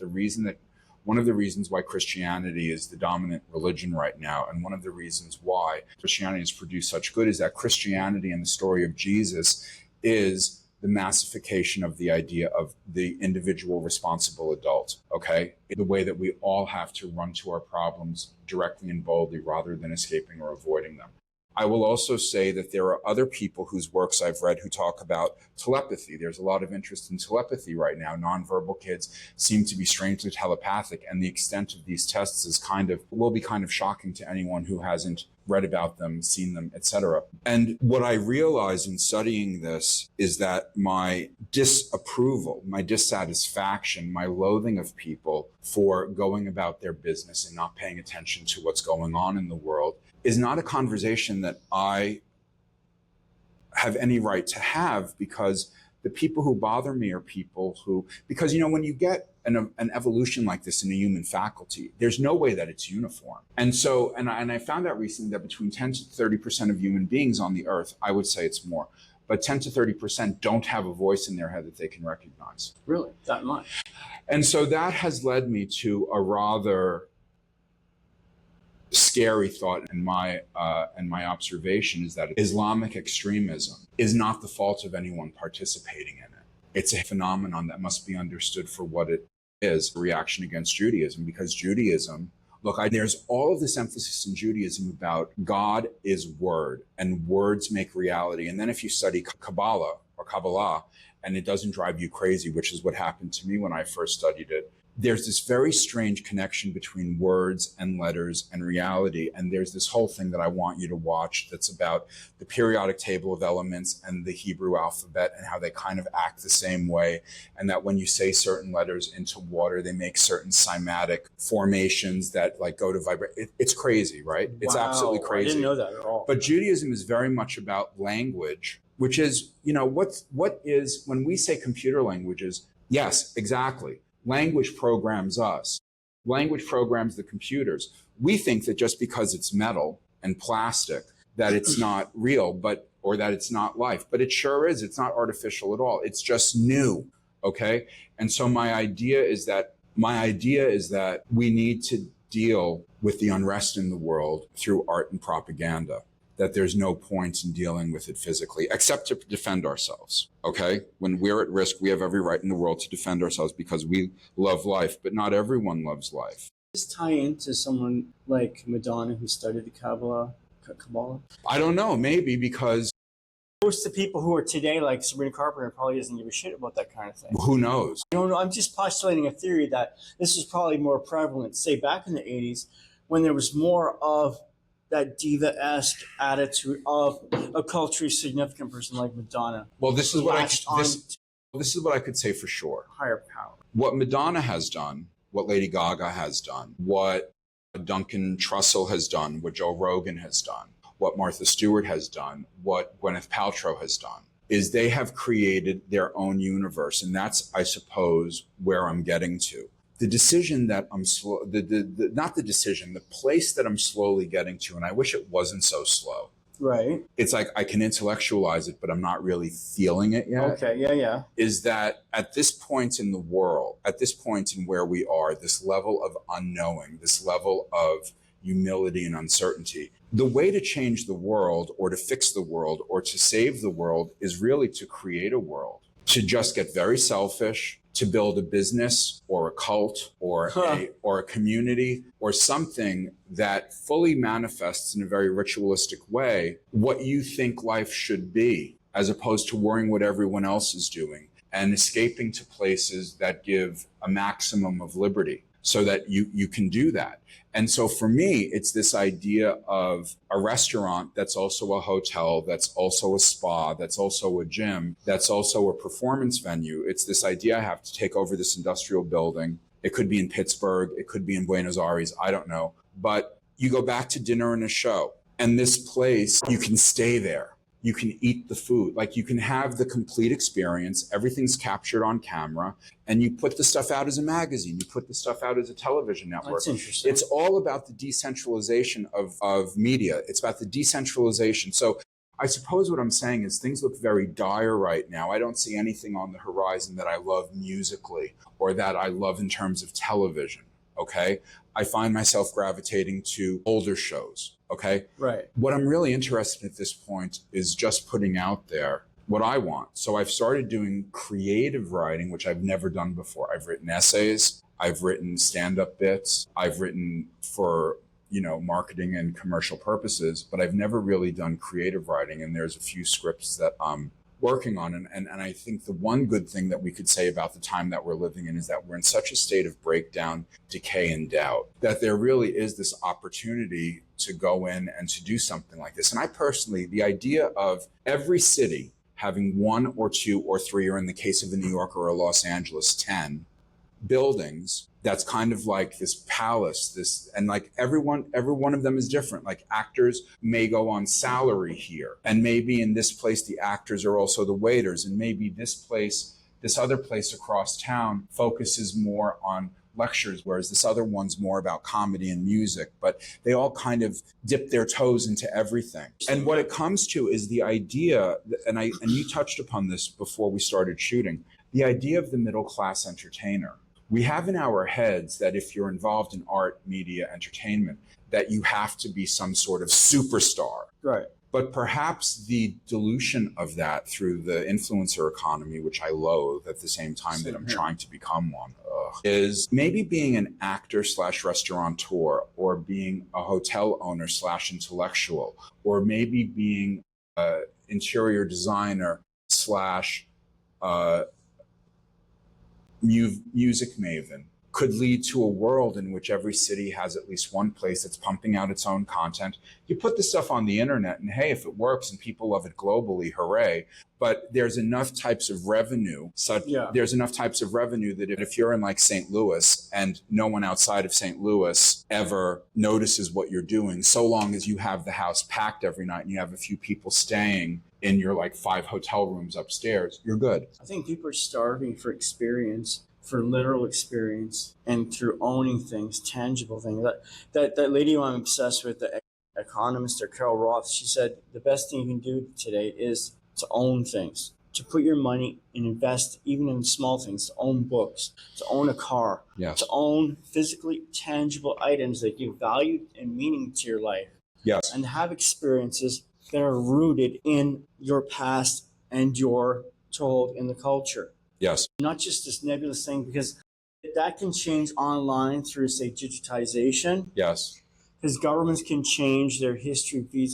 one of the reasons why Christianity is the dominant religion right now, and one of the reasons why Christianity has produced such good, is that Christianity and the story of Jesus is the massification of the idea of the individual responsible adult, okay? The way that we all have to run to our problems directly and boldly rather than escaping or avoiding them. I will also say that there are other people whose works I've read who talk about telepathy. There's a lot of interest in telepathy right now. Nonverbal kids seem to be strangely telepathic, and the extent of these tests will be kind of shocking to anyone who hasn't read about them, seen them, etc. And what I realize in studying this is that my disapproval, my dissatisfaction, my loathing of people for going about their business and not paying attention to what's going on in the world is not a conversation that I have any right to have, because the people who bother me are people who, because, you know, when you get an evolution like this in a human faculty, there's no way that it's uniform. And so, and I found out recently that between 10 to 30% of human beings on the earth, I would say it's more, but 10 to 30% don't have a voice in their head that they can recognize. Really? That much? And so that has led me to a rather scary thought, and my observation is that Islamic extremism is not the fault of anyone participating in it. It's a phenomenon that must be understood for what it is, a reaction against Judaism, because Judaism, look, there's all of this emphasis in Judaism about God is word, and words make reality. And then if you study Kabbalah, and it doesn't drive you crazy, which is what happened to me when I first studied it, there's this very strange connection between words and letters and reality. And there's this whole thing that I want you to watch that's about the periodic table of elements and the Hebrew alphabet and how they kind of act the same way. And that when you say certain letters into water, they make certain cymatic formations that like go to vibrate. It's crazy, right? It's absolutely crazy. I didn't know that at all. But Judaism is very much about language, which is, you know, what is, when we say computer languages, yes, exactly. Language programs us. Language programs the computers. We think that just because it's metal and plastic, that it's not real, or that it's not life. But it sure is. It's not artificial at all. It's just new. Okay? And so my idea is that we need to deal with the unrest in the world through art and propaganda. That there's no point in dealing with it physically, except to defend ourselves, okay? When we're at risk, we have every right in the world to defend ourselves because we love life, but not everyone loves life. Does this tie into someone like Madonna who studied the Kabbalah? I don't know, maybe because most of the people who are today like SABRiNA Carpenter probably doesn't give a shit about that kind of thing. Who knows? I don't know. I'm just postulating a theory that this was probably more prevalent, say, back in the 80s when there was more of that diva-esque attitude of a culturally significant person like Madonna. Well, this is what I could say for sure. Higher power. What Madonna has done, what Lady Gaga has done, what Duncan Trussell has done, what Joe Rogan has done, what Martha Stewart has done, what Gwyneth Paltrow has done, is they have created their own universe. And that's, I suppose, where I'm getting to. The decision that I'm the place that I'm slowly getting to, and I wish it wasn't so slow. Right. It's like I can intellectualize it, but I'm not really feeling it yet. Okay, yeah. Is that at this point in the world, at this point in where we are, this level of unknowing, this level of humility and uncertainty, the way to change the world or to fix the world or to save the world is really to create a world, to just get very selfish, to build a business or a cult or a community or something that fully manifests in a very ritualistic way what you think life should be, as opposed to worrying what everyone else is doing and escaping to places that give a maximum of liberty so that you can do that. And so for me, it's this idea of a restaurant that's also a hotel, that's also a spa, that's also a gym, that's also a performance venue. It's this idea I have to take over this industrial building. It could be in Pittsburgh, it could be in Buenos Aires, I don't know. But you go back to dinner and a show, and this place, you can stay there. You can eat the food. Like, you can have the complete experience. Everything's captured on camera, and you put the stuff out as a magazine. You put the stuff out as a television network. That's interesting. It's all about the decentralization of media. It's about the decentralization. So I suppose what I'm saying is things look very dire right now. I don't see anything on the horizon that I love musically or that I love in terms of television. Okay. I find myself gravitating to older shows. Okay. Right. What I'm really interested in at this point is just putting out there what I want. So I've started doing creative writing, which I've never done before. I've written essays. I've written stand-up bits. I've written for, marketing and commercial purposes, but I've never really done creative writing. And there's a few scripts that I'm working on. And I think the one good thing that we could say about the time that we're living in is that we're in such a state of breakdown, decay, and doubt that there really is this opportunity to go in and to do something like this. And I personally, the idea of every city having 1 or 2 or 3, or in the case of a New York or a Los Angeles, 10 buildings, that's kind of like this palace, and like every one of them is different. Like, actors may go on salary here, and maybe in this place the actors are also the waiters, and maybe this other place across town focuses more on lectures, whereas this other one's more about comedy and music. But they all kind of dip their toes into everything. And what it comes to is the idea, and you touched upon this before we started shooting, the idea of the middle class entertainer. We have in our heads that if you're involved in art, media, entertainment, that you have to be some sort of superstar. Right. But perhaps the dilution of that through the influencer economy, which I loathe at the same time that I'm trying to become one, is maybe being an actor / restaurateur, or being a hotel owner / intellectual, or maybe being an interior designer / music maven, could lead to a world in which every city has at least one place that's pumping out its own content. You put this stuff on the internet, and hey, if it works and people love it globally, hooray. But there's enough types of revenue. There's enough types of revenue that if you're in like St. Louis and no one outside of St. Louis ever notices what you're doing, so long as you have the house packed every night and you have a few people staying in your like 5 hotel rooms upstairs, you're good. I think people are starving for experience, for literal experience, and through owning things, tangible things. That lady who I'm obsessed with, the economist, or Carol Roth, she said the best thing you can do today is to own things, to put your money and invest even in small things, to own books, to own a car, Yes. to own physically tangible items that give value and meaning to your life. Yes. And have experiences that are rooted in your past and your told in the culture. Yes. Not just this nebulous thing, because that can change online through, say, digitization. Yes. Because governments can change their history via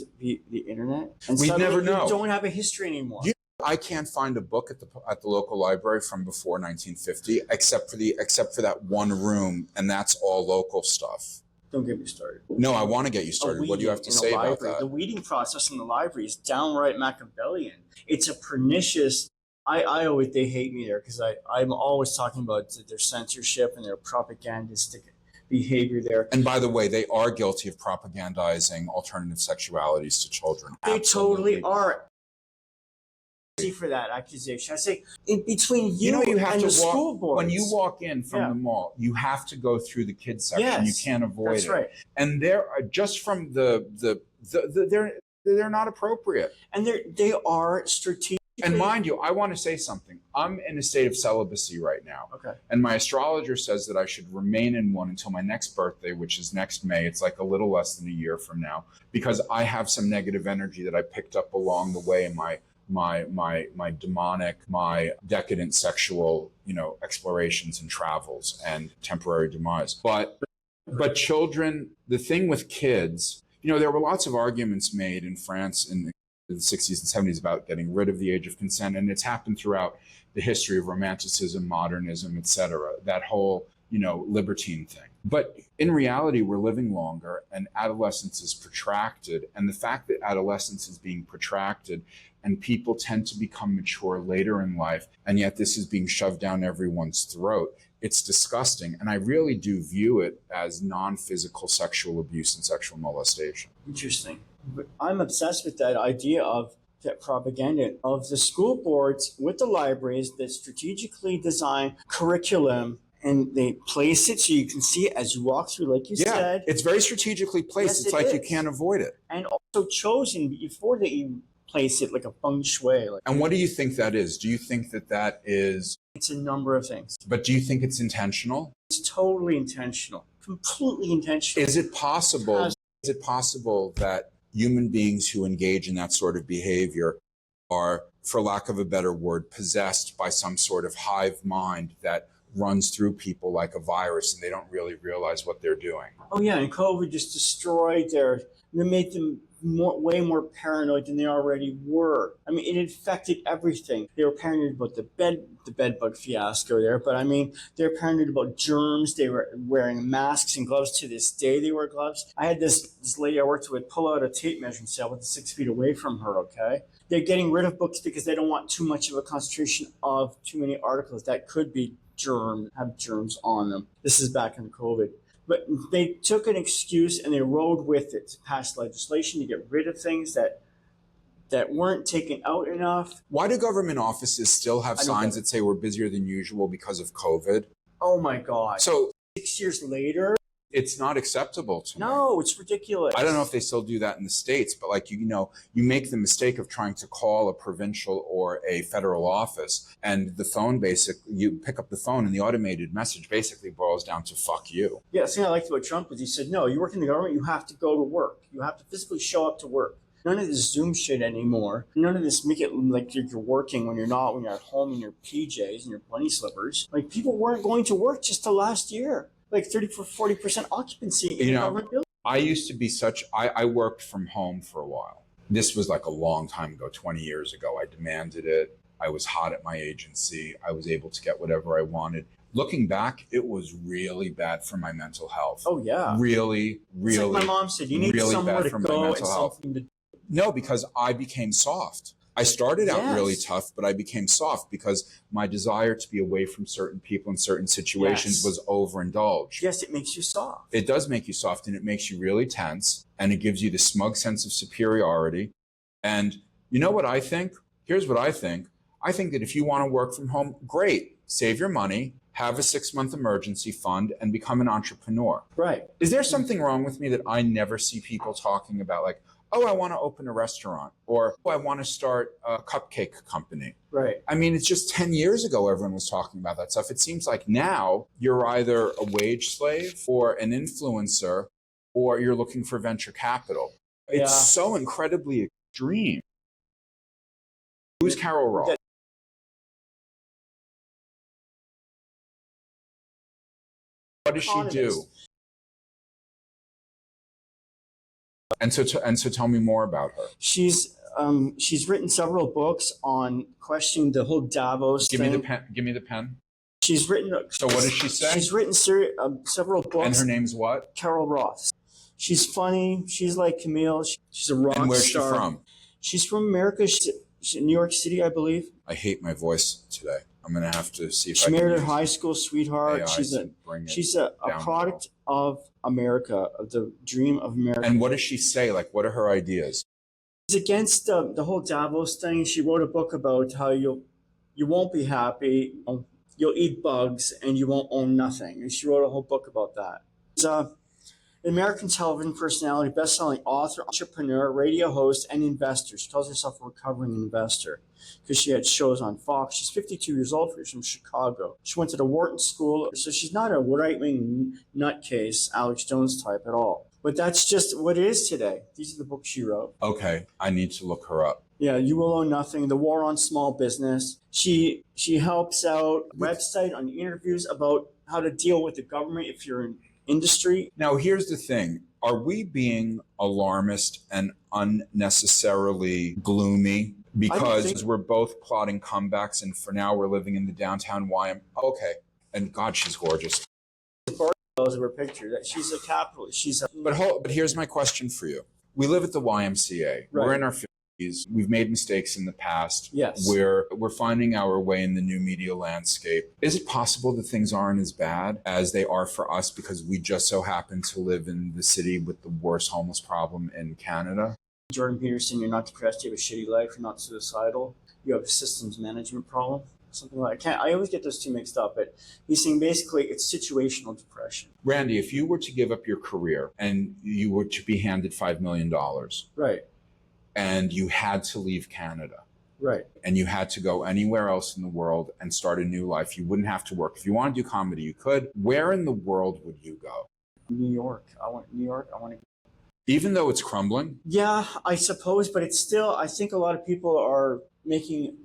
the internet. And We'd never know. You don't have a history anymore. I can't find a book at the local library from before 1950, except for that one room, and that's all local stuff. Don't get me started. No, I want to get you started. What do you have to say about that? The weeding process in the library is downright Machiavellian. It's a pernicious. I always, they hate me there because I'm always talking about their censorship and their propagandistic behavior there. And by the way, they are guilty of propagandizing alternative sexualities to children. They Absolutely. totally are. For that accusation, I say, in between you have and to the school boards. When you walk in from the mall, you have to go through the kids section. Yes, you can't avoid that's it. Right. And they're just from they're not appropriate. And they are strategic. And mind you, I want to say something. I'm in a state of celibacy right now. Okay. And my astrologer says that I should remain in one until my next birthday, which is next May. It's like a little less than a year from now, because I have some negative energy that I picked up along the way in my demonic, my decadent sexual, explorations and travels and temporary demise. But children, the thing with kids, there were lots of arguments made in France in the 60s and 70s about getting rid of the age of consent, and it's happened throughout the history of romanticism, modernism, etc. That whole, libertine thing. But in reality, we're living longer, and adolescence is protracted, and the fact that adolescence is being protracted and people tend to become mature later in life, and yet this is being shoved down everyone's throat. It's disgusting. And I really do view it as non-physical sexual abuse and sexual molestation. Interesting. But I'm obsessed with that idea of that propaganda of the school boards with the libraries that strategically design curriculum, and they place it so you can see it as you walk through, like you said. It's very strategically placed. Yes, It's like you can't avoid it. And also chosen before they even place it, like a feng shui. And what do you think that is? Do you think that that is... It's a number of things. But do you think it's intentional? It's totally intentional, completely intentional. Is it possible? Is it possible that human beings who engage in that sort of behavior are, for lack of a better word, possessed by some sort of hive mind that runs through people like a virus and they don't really realize what they're doing? Oh yeah, and COVID just destroyed they made them way more paranoid than they already were. I mean, it infected everything. They were paranoid about the bed bug fiasco there, but I mean, they're paranoid about germs. They were wearing masks and gloves. To this day, they wear gloves. I had this lady I worked with pull out a tape measuring cell with 6 feet away from her, okay? They're getting rid of books because they don't want too much of a concentration of too many articles that could be have germs on them. This is back in COVID. But they took an excuse and they rode with it to pass legislation to get rid of things that weren't taken out enough. Why do government offices still have signs that say we're busier than usual because of COVID? Oh my God. So 6 years later, it's not acceptable to me. No, it's ridiculous. I don't know if they still do that in the States, but like, you know, you make the mistake of trying to call a provincial or a federal office and the phone you pick up the phone and the automated message basically boils down to fuck you. Yeah, the thing I liked about Trump was he said, no, you work in the government, you have to go to work. You have to physically show up to work. None of this Zoom shit anymore. None of this make it like you're working when you're not, when you're at home in your PJs and your bunny slippers. Like people weren't going to work just the last year. Like 40% occupancy in government buildings. I used to be I worked from home for a while. This was like a long time ago, 20 years ago. I demanded it. I was hot at my agency. I was able to get whatever I wanted. Looking back, it was really bad for my mental health. Oh yeah. Really. It's like my mom said, you need really somewhere bad to go and something to do. No, because I became soft. I started out really tough, but I became soft because my desire to be away from certain people in certain situations was overindulged. Yes, it makes you soft. It does make you soft, and it makes you really tense, and it gives you the smug sense of superiority. And you know what I think? Here's what I think. I think that if you want to work from home, great. Save your money, have a 6-month emergency fund, and become an entrepreneur. Right. Is there something wrong with me that I never see people talking about, like, oh, I want to open a restaurant, or oh, I want to start a cupcake company. Right. I mean, it's just 10 years ago everyone was talking about that stuff. It seems like now you're either a wage slave or an influencer, or you're looking for venture capital. It's so incredibly extreme. Who's Carol Roth? What does she do? And so tell me more about her. She's written several books on questioning the whole Davos thing. Give me the pen. She's written. So what does she say? She's written several books. And her name's what? Carol Roth. She's funny. She's like Camille. She's a rock star. And where's she from? She's from America. She's in New York City, I believe. I hate my voice today. I'm gonna have to see if she married her high school sweetheart. AI she's a product of America, of the dream of America. And what does she say? Like, what are her ideas? She's against the whole Davos thing. She wrote a book about how you won't be happy, you'll eat bugs, and you won't own nothing. And she wrote a whole book about that. She's an American television personality, best-selling author, entrepreneur, radio host, and investor. She calls herself a recovering investor because she had shows on Fox. She's 52 years old. She's from Chicago. She went to the Wharton School, so she's not a right-wing nutcase, Alex Jones type at all. But that's just what it is today. These are the books she wrote. Okay, I need to look her up. Yeah, You Will Own Nothing, The War on Small Business. She helps out a website on interviews about how to deal with the government if you're in industry. Now, here's the thing. Are we being alarmist and unnecessarily gloomy because we're both plotting comebacks and for now we're living in the downtown YM? Okay. And God, she's gorgeous. Of her picture that she's a capitalist. But here's my question for you. We live at the YMCA. Right. We're in our 50s. We've made mistakes in the past. Yes. We're finding our way in the new media landscape. Is it possible that things aren't as bad as they are for us because we just so happen to live in the city with the worst homeless problem in Canada? Jordan Peterson, you're not depressed, you have a shitty life, you're not suicidal, you have a systems management problem. Something like I always get those two mixed up, but he's saying basically it's situational depression. Randy, if you were to give up your career and you were to be handed $5 million, right, and you had to leave Canada, right, and you had to go anywhere else in the world and start a new life, you wouldn't have to work. If you want to do comedy, you could. Where in the world would you go? New York. I want New York. I want to. Even though it's crumbling? Yeah, I suppose, but it's still, I think a lot of people are making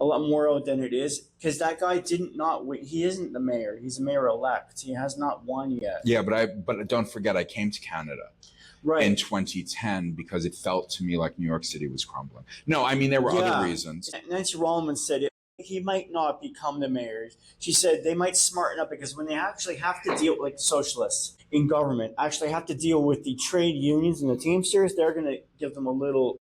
a lot more out than it is, because that guy didn't not win. He isn't the mayor. He's the mayor-elect. He has not won yet. Yeah, but don't forget, I came to Canada in 2010 because it felt to me like New York City was crumbling. No, I mean, there were other reasons. Nancy Rollman said he might not become the mayor. She said they might smarten up, because when they actually have to deal, like socialists in government, actually have to deal with the trade unions and the Teamsters, they're going to give them a little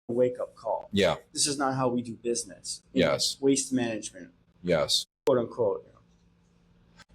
wake-up call. Yeah. This is not how we do business. Yes. Waste management. Yes. Quote unquote.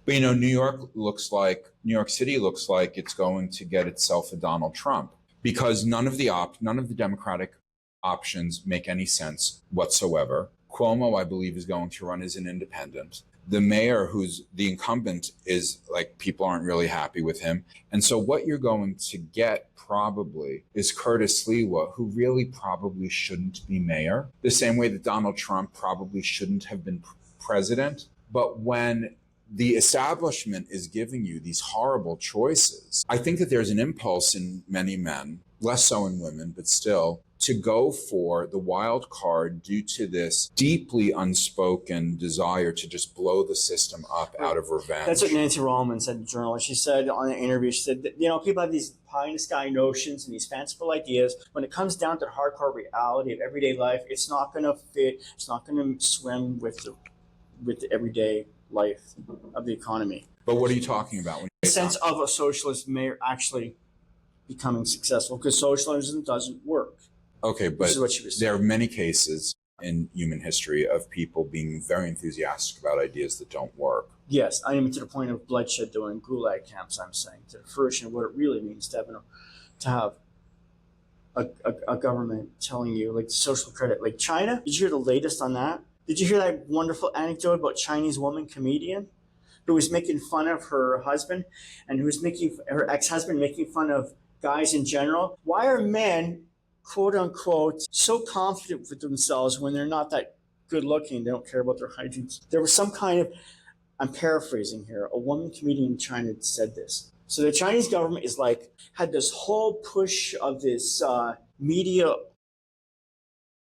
But New York City looks like it's going to get itself a Donald Trump, because none of the Democratic options make any sense whatsoever. Cuomo, I believe, is going to run as an independent. The mayor, who's the incumbent, is like, people aren't really happy with him. And so what you're going to get probably is Curtis Sliwa, who really probably shouldn't be mayor, the same way that Donald Trump probably shouldn't have been president. But when the establishment is giving you these horrible choices, I think that there's an impulse in many men, less so in women, but still, to go for the wild card due to this deeply unspoken desire to just blow the system up out of revenge. That's what Nancy Rollman said in the journal. She said on an interview, she said that, people have these pie-in-the-sky notions and these fanciful ideas. When it comes down to the hardcore reality of everyday life, it's not going to fit. It's not going to swim with the everyday life of the economy. But what are you talking about? The sense of a socialist mayor actually becoming successful, because socialism doesn't work. Okay, but there are many cases in human history of people being very enthusiastic about ideas that don't work. Yes, I mean, to the point of bloodshed during gulag camps, I'm saying, to the fruition of what it really means to have a government telling you, like, social credit. Like China, did you hear the latest on that? Did you hear that wonderful anecdote about Chinese woman comedian who was making fun of her husband, and who was her ex-husband making fun of guys in general? Why are men, quote unquote, so confident with themselves when they're not that good looking? They don't care about their hygiene. There was some kind of, I'm paraphrasing here, a woman comedian in China said this. So the Chinese government is had this whole push of this media.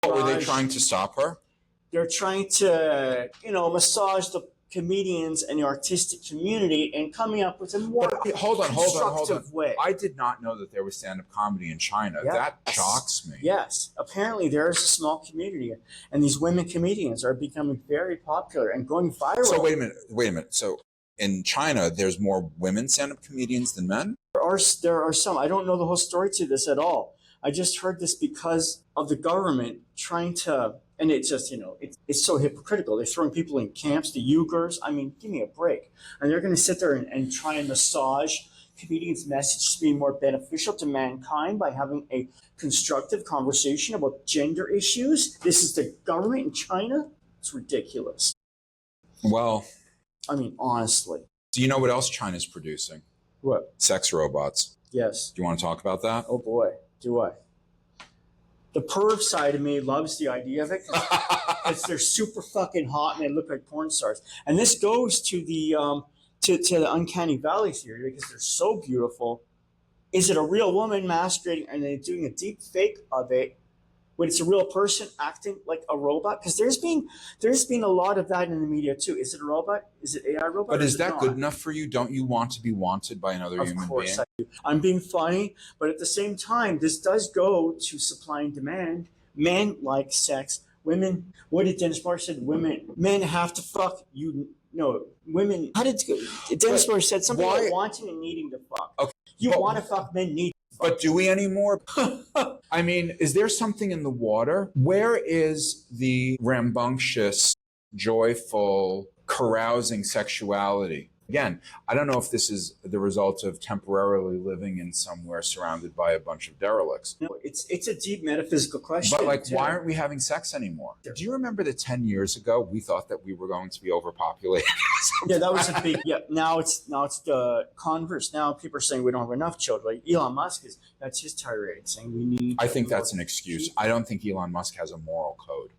What, were they trying to stop her? They're trying to, massage the comedians and the artistic community and coming up with a more constructive way. I did not know that there was stand-up comedy in China. Yes. That shocks me. Yes. Apparently there is a small community, and these women comedians are becoming very popular and going viral. So wait a minute. So in China, there's more women stand-up comedians than men? There are some. I don't know the whole story to this at all. I just heard this because of the government trying to, and it's just, it's so hypocritical. They're throwing people in camps, the Uyghurs. I mean, give me a break. And they're going to sit there and try and massage comedians' message to be more beneficial to mankind by having a constructive conversation about gender issues. This is the government in China. It's ridiculous. Well, I mean, honestly. Do you know what else China's producing? What? Sex robots. Yes. Do you want to talk about that? Oh boy, do I. The perv side of me loves the idea of it, because they're super fucking hot and they look like porn stars. And this goes to the to the uncanny valley theory, because they're so beautiful. Is it a real woman masquerading, and they're doing a deep fake of it when it's a real person acting like a robot? Because there's been a lot of that in the media too. Is it a robot? Is it AI robot? But is that good enough for you? Don't you want to be wanted by another human being? Of course I do. I'm being funny, but at the same time, this does go to supply and demand. Men like sex. Women, what did Dennis Miller said? Men have to fuck you. No, women. How did Dennis Miller said something about wanting and needing to fuck? Okay. You want to fuck, men need to fuck. But do we anymore? I mean, is there something in the water? Where is the rambunctious, joyful, carousing sexuality Again, I don't know if this is the result of temporarily living in somewhere surrounded by a bunch of derelicts. No, it's a deep metaphysical question. But like, too. why aren't we having sex anymore? Do you remember that 10 years ago we thought that we were going to be overpopulated? Yeah, that was a big. Yeah, now it's the converse. Now people are saying we don't have enough children. Like Elon Musk that's his tirade, saying we need. I think that's an excuse. I don't think Elon Musk has a moral code.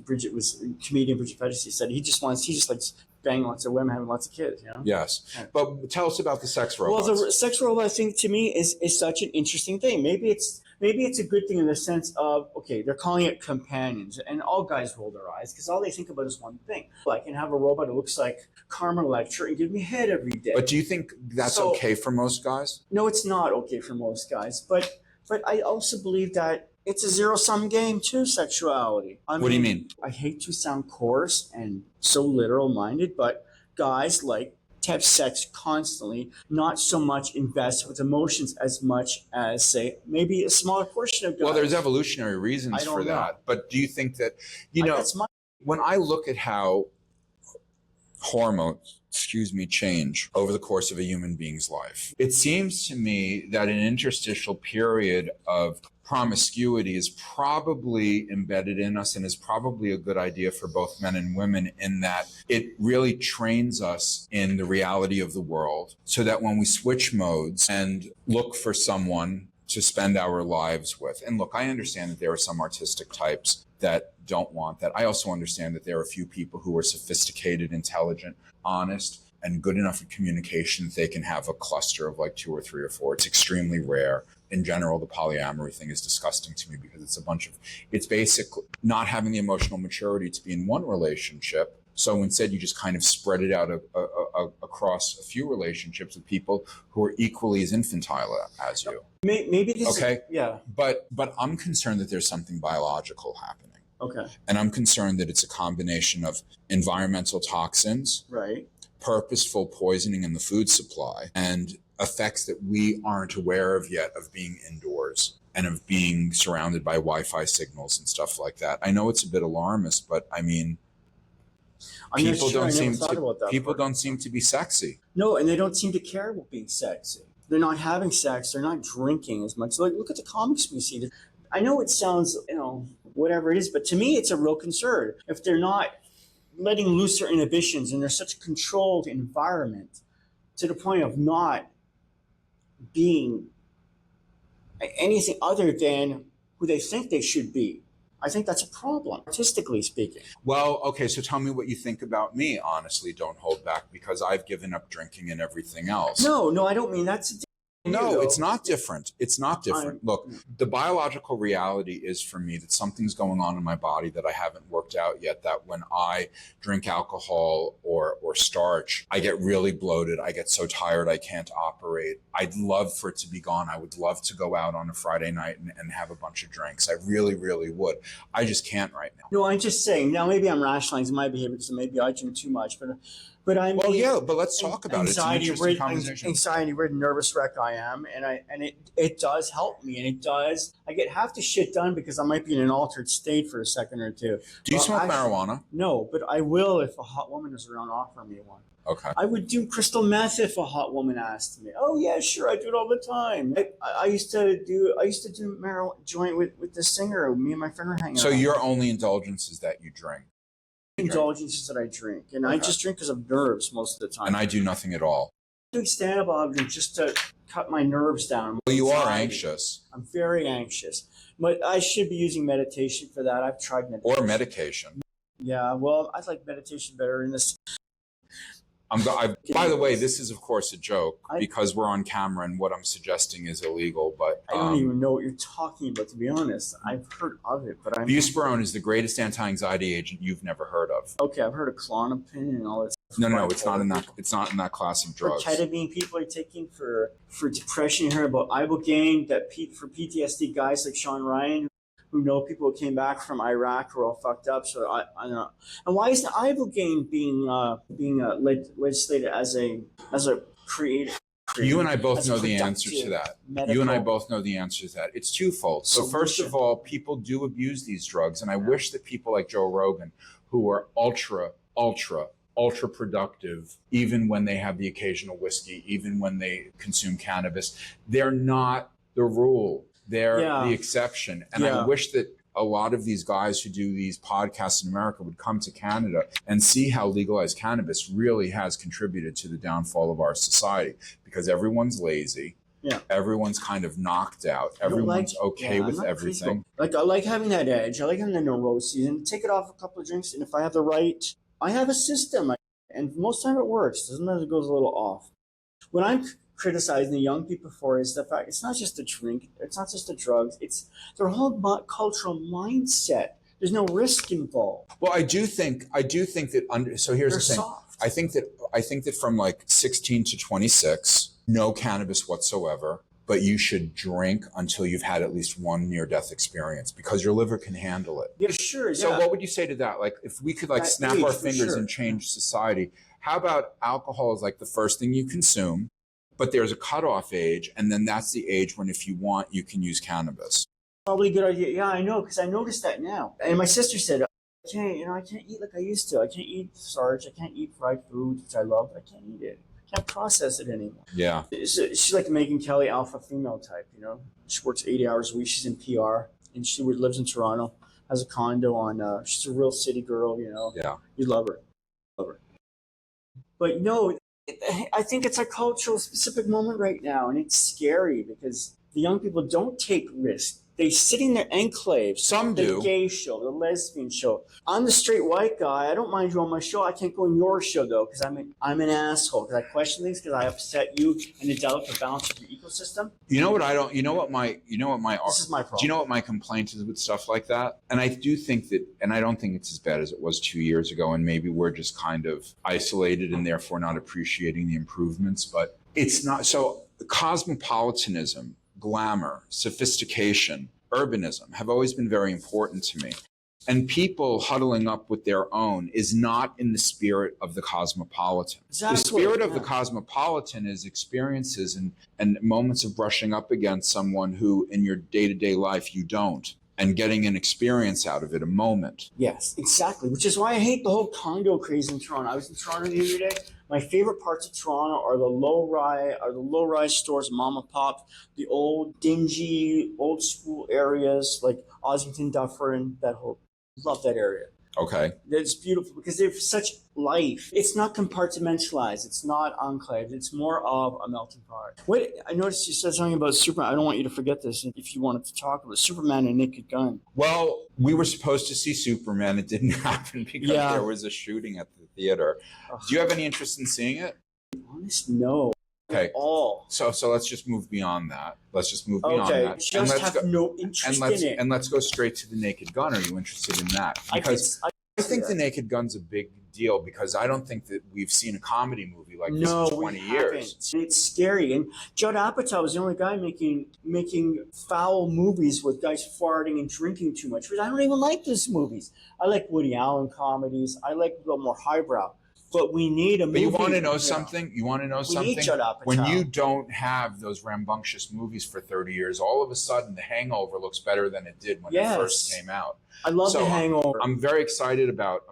Comedian Bridget Pettis said he just likes banging lots of women, having lots of kids. You know. Yes, but tell us about the sex robots. Well, the sex robot thing to me is such an interesting thing. Maybe it's a good thing in the sense of, okay, they're calling it companions, and all guys roll their eyes because all they think about is one thing. I can have a robot that looks like Karma Lecture and give me head every day. But do you think that's okay for most guys? No, it's not okay for most guys. But I also believe that it's a zero-sum game too, sexuality. What do you mean? I hate to sound coarse and so literal-minded, but guys like to have sex constantly, not so much invest with emotions as much as, say, maybe a smaller portion of guys. Well, there's evolutionary reasons for that. But do you think that, when I look at how hormones, change over the course of a human being's life, it seems to me that an interstitial period of promiscuity is probably embedded in us and is probably a good idea for both men and women, in that it really trains us in the reality of the world, so that when we switch modes and look for someone to spend our lives with. And look, I understand that there are some artistic types that don't want that. I also understand that there are a few people who are sophisticated, intelligent, honest, and good enough at communication that they can have a cluster of like 2 or 3 or 4. It's extremely rare. In general, the polyamory thing is disgusting to me because it's basically not having the emotional maturity to be in one relationship. So instead, you just kind of spread it out across a few relationships with people who are equally as infantile as you. Maybe this okay. Yeah. But I'm concerned that there's something biological happening. Okay. And I'm concerned that it's a combination of environmental toxins, right, purposeful poisoning in the food supply, and effects that we aren't aware of yet of being indoors and of being surrounded by Wi-Fi signals and stuff like that. I know it's a bit alarmist, but I mean, people don't seem to be sexy. No, and they don't seem to care about being sexy. They're not having sex. They're not drinking as much. Like, look at the comics we see. I know it sounds, whatever it is, but to me, it's a real concern. If they're not letting loose their inhibitions and they're such a controlled environment to the point of not being anything other than who they think they should be, I think that's a problem, artistically speaking. Well, okay, so tell me what you think about me. Honestly, don't hold back, because I've given up drinking and everything else. No, I don't mean that's No, it's not different. It's not different. Look, the biological reality is for me that something's going on in my body that I haven't worked out yet, that when I drink alcohol or starch, I get really bloated. I get so tired I can't operate. I'd love for it to be gone. I would love to go out on a Friday night and have a bunch of drinks. I really, really would. I just can't right now. No, I'm just saying, now maybe I'm rationalizing my behavior because maybe I drink too much, but I mean, well, yeah, but let's talk about it. It's an interesting conversation. Anxiety-ridden, nervous wreck I am, and it does help me, and it does. I get half the shit done because I might be in an altered state for a second or two. Do you smoke marijuana? No, but I will if a hot woman is around offering me one. Okay. I would do crystal meth if a hot woman asked me. Oh yeah, sure, I do it all the time. I used to do marijuana joint with the singer. Me and my friend were hanging out. So your only indulgence is that you drink? Indulgences that I drink, and I just drink because of nerves most of the time. And I do nothing at all. I'm doing stand-up, I'll drink just to cut my nerves down. Well, you are anxious. I'm very anxious, but I should be using meditation for that. I've tried meditation. Or medication. Yeah, well, I like meditation better in this. By the way, this is of course a joke because we're on camera and what I'm suggesting is illegal. But I don't even know what you're talking about, to be honest. I've heard of it, but buspirone is the greatest anti-anxiety agent you've never heard of. Okay, I've heard of Klonopin and all that stuff. No, it's not in that. It's not in that class of drugs. For ketamine, people are taking for depression. You heard about ibogaine for PTSD. Guys like Sean Ryan, who know people who came back from Iraq who are all fucked up. So I don't know. And why isn't ibogaine being legislated as a creative? You and I both know the answer to that. You and I both know the answer to that. It's twofold. So first of all, people do abuse these drugs, and I wish that people like Joe Rogan, who are ultra ultra productive, even when they have the occasional whiskey, even when they consume cannabis. They're not the rule. They're the exception. And I wish that a lot of these guys who do these podcasts in America would come to Canada and see how legalized cannabis really has contributed to the downfall of our society, because everyone's lazy. Yeah. Everyone's kind of knocked out. Everyone's okay with everything. Like, I like having that edge. I like having the neuroses and take it off a couple of drinks. And if I have the right, I have a system. And most of the time it works. Sometimes it goes a little off. What I'm criticizing the young people for is the fact it's not just a drink. It's not just the drugs. It's their whole cultural mindset. There's no risk involved. Well, I do think that so here's the thing. Soft. I think that from like 16 to 26, no cannabis whatsoever, but you should drink until you've had at least one near-death experience, because your liver can handle it. Yeah, sure. So what would you say to that? Like, if we could like snap our fingers and change society, how about alcohol is like the first thing you consume, but there's a cutoff age, and then that's the age when if you want, you can use cannabis. Probably a good idea. Yeah, I know, because I noticed that now. And my sister said, I can't eat like I used to. I can't eat starch. I can't eat fried food, which I love. I can't eat it. I can't process it anymore. Yeah. She's like Megyn Kelly, alpha female type, you know. She works 80 hours a week. She's in PR, and she lives in Toronto, has a condo on, she's a real city girl, you know. Yeah. You love her. Love her. But no, I think it's a cultural specific moment right now, and it's scary because the young people don't take risks. They sit in their enclaves. Some do. The gay show, the lesbian show. I'm the straight white guy. I don't mind you on my show. I can't go on your show though, because I'm an asshole. Because I question things, because I upset you and the delicate balance of your ecosystem. You know what I don't. You know what my. This is my problem. Do you know what my complaint is with stuff like that? And I do think that, and I don't think it's as bad as it was 2 years ago. And maybe we're just kind of isolated and therefore not appreciating the improvements. But it's not so. Cosmopolitanism, glamour, sophistication, urbanism have always been very important to me. And people huddling up with their own is not in the spirit of the cosmopolitan. Exactly. The spirit of the cosmopolitan is experiences and moments of brushing up against someone who in your day-to-day life you don't, and getting an experience out of it, a moment. Yes, exactly. Which is why I hate the whole condo craze in Toronto. I was in Toronto the other day. My favorite parts of Toronto are the low-rise stores, mom and pop, the old dingy, old school areas like Ossington, Dufferin, love that area. Okay. It's beautiful because they have such life. It's not compartmentalized. It's not enclaved. It's more of a melting pot. Wait, I noticed you said something about Superman. I don't want you to forget this if you wanted to talk about Superman and Naked Gun. Well, we were supposed to see Superman. It didn't happen because there was a shooting at the theater. Do you have any interest in seeing it? Honest, no. Okay. All. So let's just move beyond that. Let's just move beyond that. Just have no interest in it. And let's go straight to the Naked Gun. Are you interested in that? Because I think the Naked Gun's a big deal, because I don't think that we've seen a comedy movie like this in 20 years. It's scary. And Judd Apatow was the only guy making foul movies with guys farting and drinking too much. But I don't even like those movies. I like Woody Allen comedies. I like a little more highbrow. But we need a movie. But you want to know something? You want to know something? Need Judd Apatow. When you don't have those rambunctious movies for 30 years, all of a sudden The Hangover looks better than it did when it first came out. I love The Hangover. I'm very excited about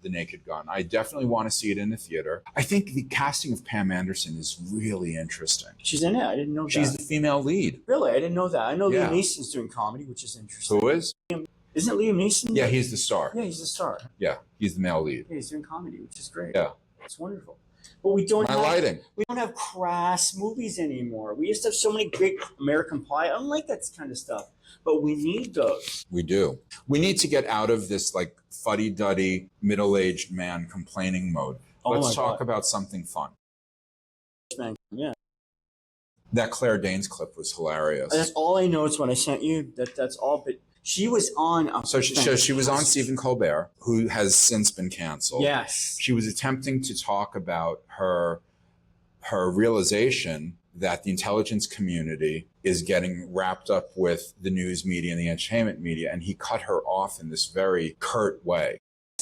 The Naked Gun. I definitely want to see it in the theater. I think the casting of Pam Anderson is really interesting. She's in it? I didn't know that. She's the female lead. Really? I didn't know that. I know Liam Neeson's doing comedy, which is interesting. Who is? Isn't Liam Neeson? Yeah, he's the star. Yeah, he's the star. Yeah, he's the male lead. Yeah, he's doing comedy, which is great. Yeah. It's wonderful. But we don't have crass movies anymore. We used to have so many great American Pie. I don't like that kind of stuff. But we need those. We do. We need to get out of this like fuddy-duddy, middle-aged man complaining mode. Let's talk about something fun. Yeah. That Claire Danes clip was hilarious. That's all I know is what I sent you. That's all. But she was on. So she was on Stephen Colbert, who has since been canceled. Yes. She was attempting to talk about her realization that the intelligence community is getting wrapped up with the news media and the entertainment media, and he cut her off in this very curt way.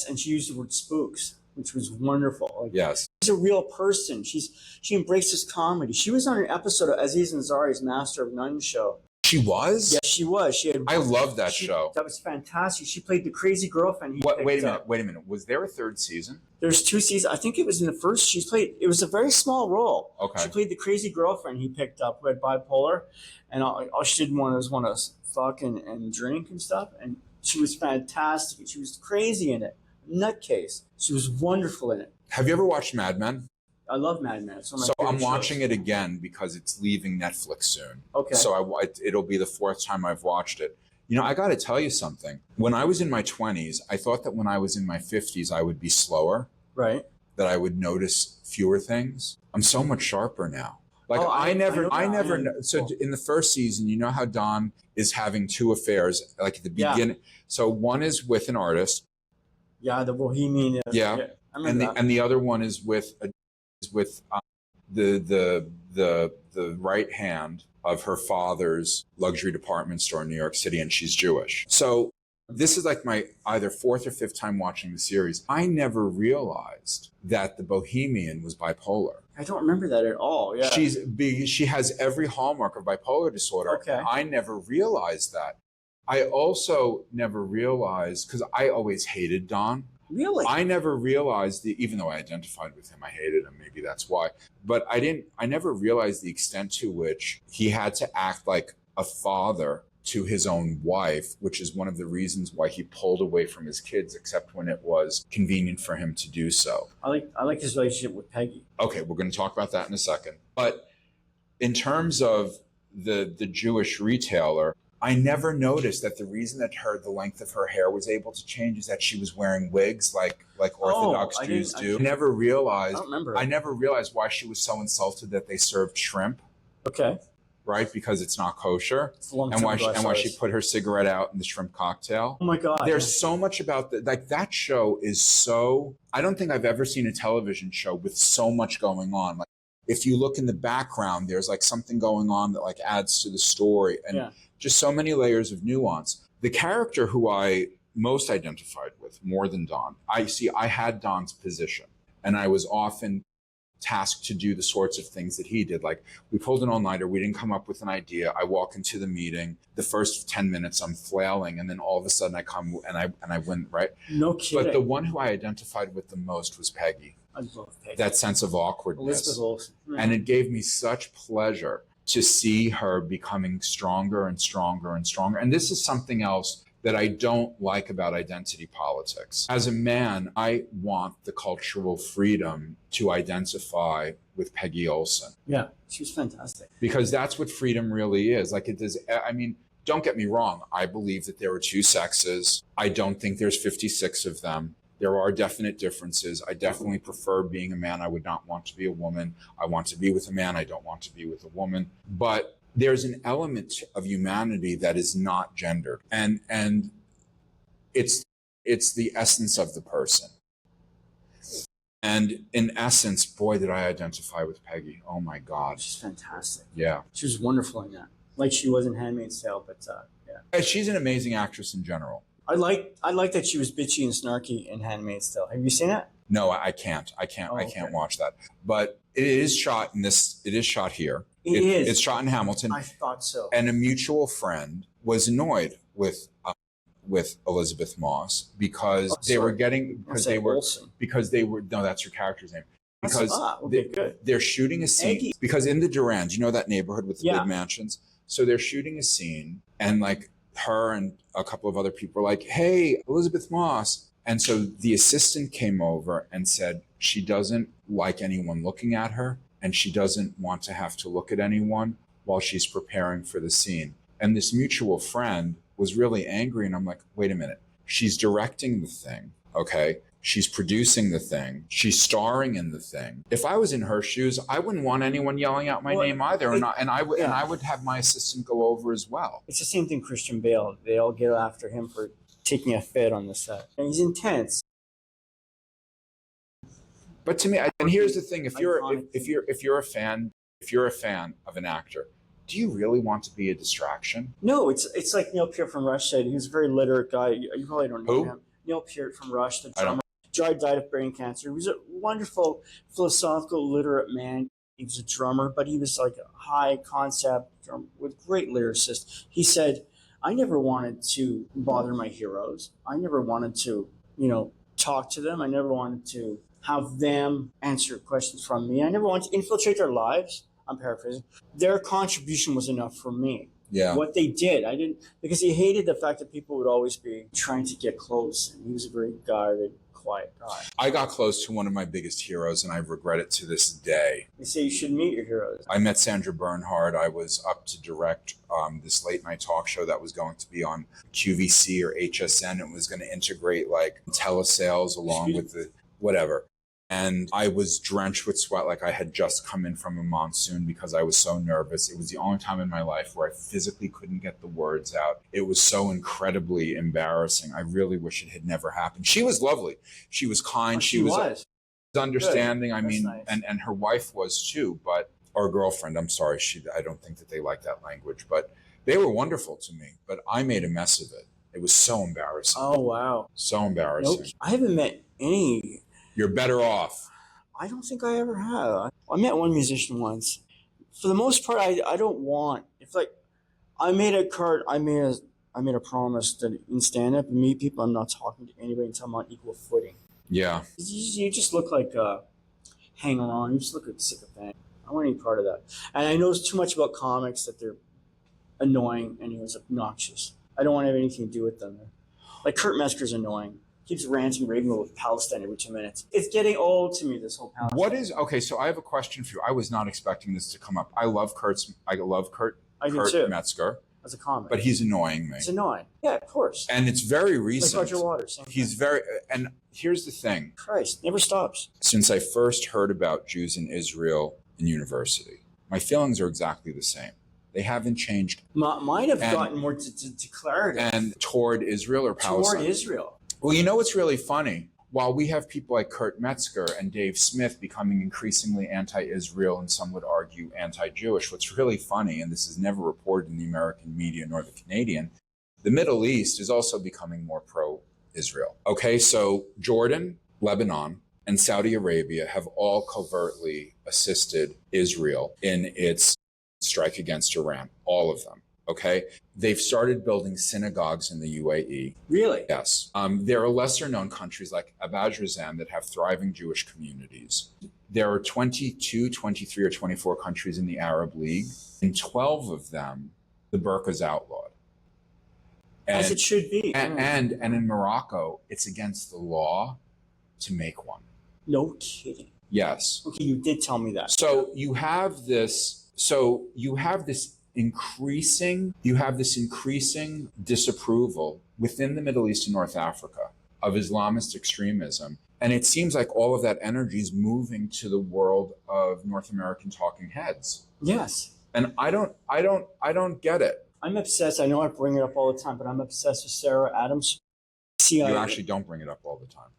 And she used the word spooks, which was wonderful. Like, yes. She's a real person. She embraces comedy. She was on an episode of Aziz Ansari's Master of None show. She was? Yes, she was. She had. I love that show. That was fantastic. She played the crazy girlfriend. Wait a minute. Was there a third season? There's 2 seasons. I think it was in the first. She played. It was a very small role. Okay. She played the crazy girlfriend he picked up who had bipolar, and all she didn't want to fuck and drink and stuff. And she was fantastic. She was crazy in it. Nutcase. She was wonderful in it. Have you ever watched Mad Men? I love Mad Men. So I'm watching it again because it's leaving Netflix soon. Okay. So it'll be the 4th time I've watched it. You know, I got to tell you something. When I was in my 20s, I thought that when I was in my 50s, I would be slower. Right. That I would notice fewer things. I'm so much sharper now. Like I never. So in the first season, you know how Don is having 2 affairs, like at the beginning. Yeah. So one is with an artist. Yeah, the Bohemian. Yeah. And the other one is with the right hand of her father's luxury department store in New York City, and she's Jewish. So this is like my either 4th or 5th time watching the series. I never realized that the Bohemian was bipolar. I don't remember that at all. Yeah. She has every hallmark of bipolar disorder. Okay. I never realized that. I also never realized, because I always hated Don. Really? I never realized even though I identified with him, I hated him. Maybe that's why. But I never realized the extent to which he had to act like a father to his own wife, which is one of the reasons why he pulled away from his kids, except when it was convenient for him to do so. I like his relationship with Peggy. Okay, we're going to talk about that in a second. But in terms of the Jewish retailer, I never noticed that the reason that the length of her hair was able to change is that she was wearing wigs like Orthodox Jews do. I never realized. I don't remember. I never realized why she was so insulted that they served shrimp. Okay. Right, because it's not kosher, and why she put her cigarette out in the shrimp cocktail. Oh my God! There's so much about that show is so. I don't think I've ever seen a television show with so much going on. Like if you look in the background, there's like something going on that like adds to the story, and just so many layers of nuance. The character who I most identified with, more than Don, I had Don's position, and I was often tasked to do the sorts of things that he did. Like we pulled an all-nighter, we didn't come up with an idea. I walk into the meeting, the first 10 minutes I'm flailing, and then all of a sudden I come and I win, right? No kidding. But the one who I identified with the most was Peggy. I love Peggy. That sense of awkwardness. Elizabeth Olsen. And it gave me such pleasure to see her becoming stronger and stronger and stronger. And this is something else that I don't like about identity politics. As a man, I want the cultural freedom to identify with Peggy Olsen. Yeah, she was fantastic. Because that's what freedom really is. Like it is, I mean, don't get me wrong. I believe that there are 2 sexes. I don't think there's 56 of them. There are definite differences. I definitely prefer being a man. I would not want to be a woman. I want to be with a man. I don't want to be with a woman. But there's an element of humanity that is not gendered. And it's the essence of the person. And in essence, boy, did I identify with Peggy. Oh my God. She's fantastic. Yeah. She was wonderful in that. Like she was in Handmaid's Tale, but yeah. She's an amazing actress in general. I like that she was bitchy and snarky in Handmaid's Tale. Have you seen it? No, I can't. I can't watch that. But it is shot here. It is. It's shot in Hamilton. I thought so. And a mutual friend was annoyed with Elizabeth Moss because they were no, that's her character's name. Because they're shooting a scene. Aggie. Because in the Durand, you know that neighborhood with the big mansions? So they're shooting a scene, and like her and a couple of other people were like, "Hey, Elizabeth Moss." And so the assistant came over and said she doesn't like anyone looking at her, and she doesn't want to have to look at anyone while she's preparing for the scene. And this mutual friend was really angry, and I'm like, wait a minute. She's directing the thing, okay? She's producing the thing. She's starring in the thing. If I was in her shoes, I wouldn't want anyone yelling out my name either, and I would have my assistant go over as well. It's the same thing. Christian Bale. They all get after him for taking a fit on the set, and he's intense. But to me, and here's the thing: if you're a fan of an actor, do you really want to be a distraction? No, it's like Neil Peart from Rush said. He was a very literate guy. You probably don't know him. Neil Peart from Rush, the drummer. Died of brain cancer. He was a wonderful, philosophical, literate man. He was a drummer, but he was like a high concept drum with great lyricist. He said, I never wanted to bother my heroes. I never wanted to, talk to them. I never wanted to have them answer questions from me. I never wanted to infiltrate their lives. I'm paraphrasing. Their contribution was enough for me. Yeah. What they did, I didn't, because he hated the fact that people would always be trying to get close. And he was a very guarded, quiet guy. I got close to one of my biggest heroes, and I regret it to this day. They say you should meet your heroes. I met Sandra Bernhard. I was up to direct this late night talk show that was going to be on QVC or HSN. It was going to integrate like telesales along with the whatever. And I was drenched with sweat like I had just come in from a monsoon because I was so nervous. It was the only time in my life where I physically couldn't get the words out. It was so incredibly embarrassing. I really wish it had never happened. She was lovely. She was kind. Oh, she was understanding. Good. I mean, nice. and her wife was too, but or girlfriend. I'm sorry. I don't think that they like that language, but they were wonderful to me. But I made a mess of it. It was so embarrassing. Oh, wow. So embarrassing. Nope. I haven't met any. You're better off. I don't think I ever have. I met one musician once. For the most part, I don't want. If like, I made a promise that in stand up and meet people, I'm not talking to anybody until I'm on equal footing. Yeah. You just look like a hanger on. You just look like a sycophant. I don't want any part of that. And I know too much about comics that they're annoying and it's obnoxious. I don't want to have anything to do with them. Like Kurt Mesker's annoying. Keeps ranting, raving with Palestine every 2 minutes. It's getting old to me, this whole Palestine. Okay, so I have a question for you. I was not expecting this to come up. I love Kurt Metzger. As a comic. But he's annoying me. It's annoying. Yeah, of course. And it's very recent. Like Roger Waters. And here's the thing. Christ, never stops. Since I first heard about Jews in Israel in university, my feelings are exactly the same. They haven't changed. Mine have gotten more to clarity. And toward Israel or Palestine? Toward Israel. Well, you know what's really funny? While we have people like Kurt Metzger and Dave Smith becoming increasingly anti-Israel and some would argue anti-Jewish, what's really funny, and this is never reported in the American media nor the Canadian, the Middle East is also becoming more pro-Israel. Okay, so Jordan, Lebanon, and Saudi Arabia have all covertly assisted Israel in its strike against Iran, all of them. Okay, they've started building synagogues in the UAE. Really? Yes. There are lesser known countries like Azerbaijan that have thriving Jewish communities. There are 22, 23, or 24 countries in the Arab League. In 12 of them, the burqa is outlawed. As it should be. And in Morocco, it's against the law to make one. No kidding. Yes. Okay, you did tell me that. So you have this increasing disapproval within the Middle East and North Africa of Islamist extremism. And it seems like all of that energy is moving to the world of North American talking heads. Yes. And I don't get it. I'm obsessed. I know I bring it up all the time, but I'm obsessed with Sarah Adams. CIA. You actually don't bring it up all the time.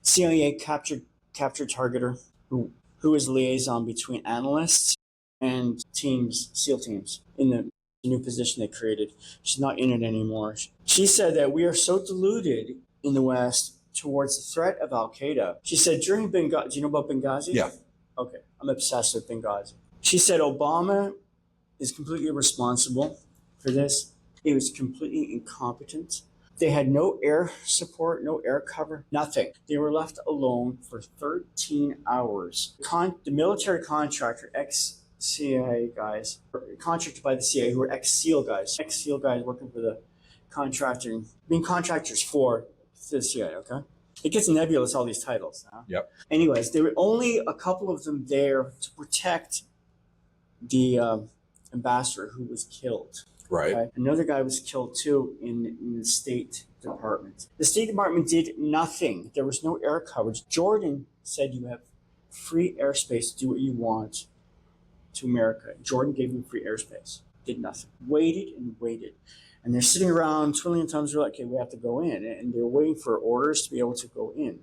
CIA captured targeter who is liaison between analysts and teams, SEAL teams, in the new position they created. She's not in it anymore. She said that we are so deluded in the West towards the threat of Al-Qaeda. She said during Benghazi, do you know about Benghazi? Yeah. Okay, I'm obsessed with Benghazi. She said Obama is completely responsible for this. He was completely incompetent. They had no air support, no air cover, nothing. They were left alone for 13 hours. The military contractor, ex-CIA guys, contracted by the CIA, who were ex-SEAL guys working for the contractor, being contractors for the CIA, okay? It gets nebulous, all these titles. Huh? Yep. Anyways, there were only a couple of them there to protect the ambassador who was killed. Right. Okay? Another guy was killed too in the State Department. The State Department did nothing. There was no air coverage. Jordan said you have free airspace to do what you want to America. Jordan gave them free airspace. Did nothing. Waited and waited. And they're sitting around twiddling thumbs. They're like, okay, we have to go in. And they're waiting for orders to be able to go in.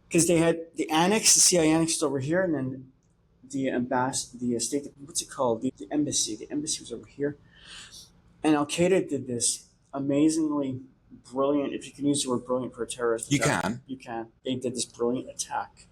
Because they had the annex, the CIA annex is over here, and then the state, what's it called? The embassy. The embassy was over here. And Al-Qaeda did this amazingly brilliant, if you can use the word brilliant for a terrorist attack. You can. You can. They did this brilliant attack.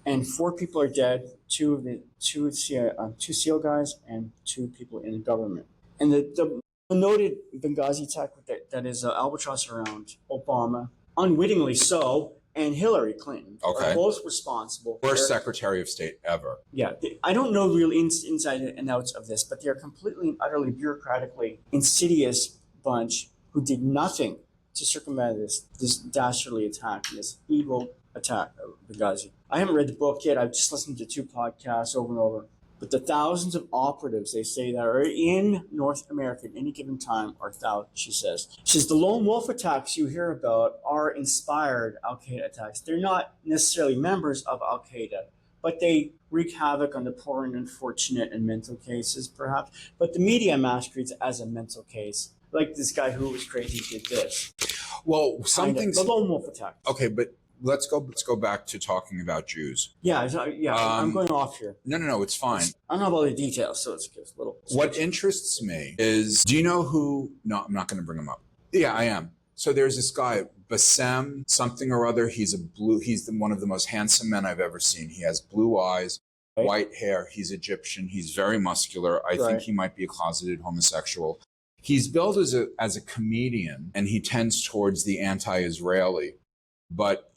and 4 people are dead. Two SEAL guys and 2 people in the government. And the noted Benghazi attack that is albatross around Obama, unwittingly so, and Hillary Clinton are both responsible. First Secretary of State ever. Yeah, I don't know real inside and outs of this, but they're completely and utterly bureaucratically insidious bunch who did nothing to circumvent this dastardly attack, this evil attack of Benghazi. I haven't read the book yet. I've just listened to 2 podcasts over and over. But the thousands of operatives, they say, that are in North America at any given time are thousands, she says. She says the lone wolf attacks you hear about are inspired Al-Qaeda attacks. They're not necessarily members of Al-Qaeda, but they wreak havoc on the poor and unfortunate and mental cases, perhaps. But the media masquerades as a mental case. Like this guy who was crazy did this. Well, something's... The lone wolf attack. Okay, but let's go back to talking about Jews. I'm going off here. No, it's fine. I don't know all the details, so it's just a little... What interests me is, do you know who... No, I'm not going to bring him up. Yeah, I am. So there's this guy, Bassem something or other. He's one of the most handsome men I've ever seen. He has blue eyes, white hair. He's Egyptian. He's very muscular. I think he might be a closeted homosexual. He's billed as a comedian, and he tends towards the anti-Israeli. But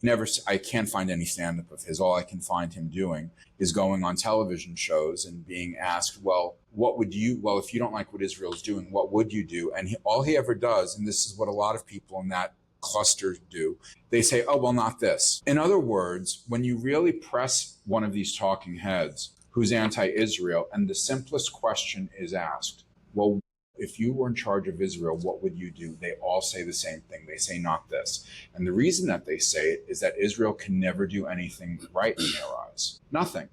I can't find any stand-up of his. All I can find him doing is going on television shows and being asked, well, if you don't like what Israel's doing, what would you do? And all he ever does, and this is what a lot of people in that cluster do, they say, oh, well, not this. In other words, when you really press one of these talking heads who's anti-Israel, and the simplest question is asked, well, if you were in charge of Israel, what would you do? They all say the same thing. They say not this. And the reason that they say it is that Israel can never do anything right in their eyes. Nothing.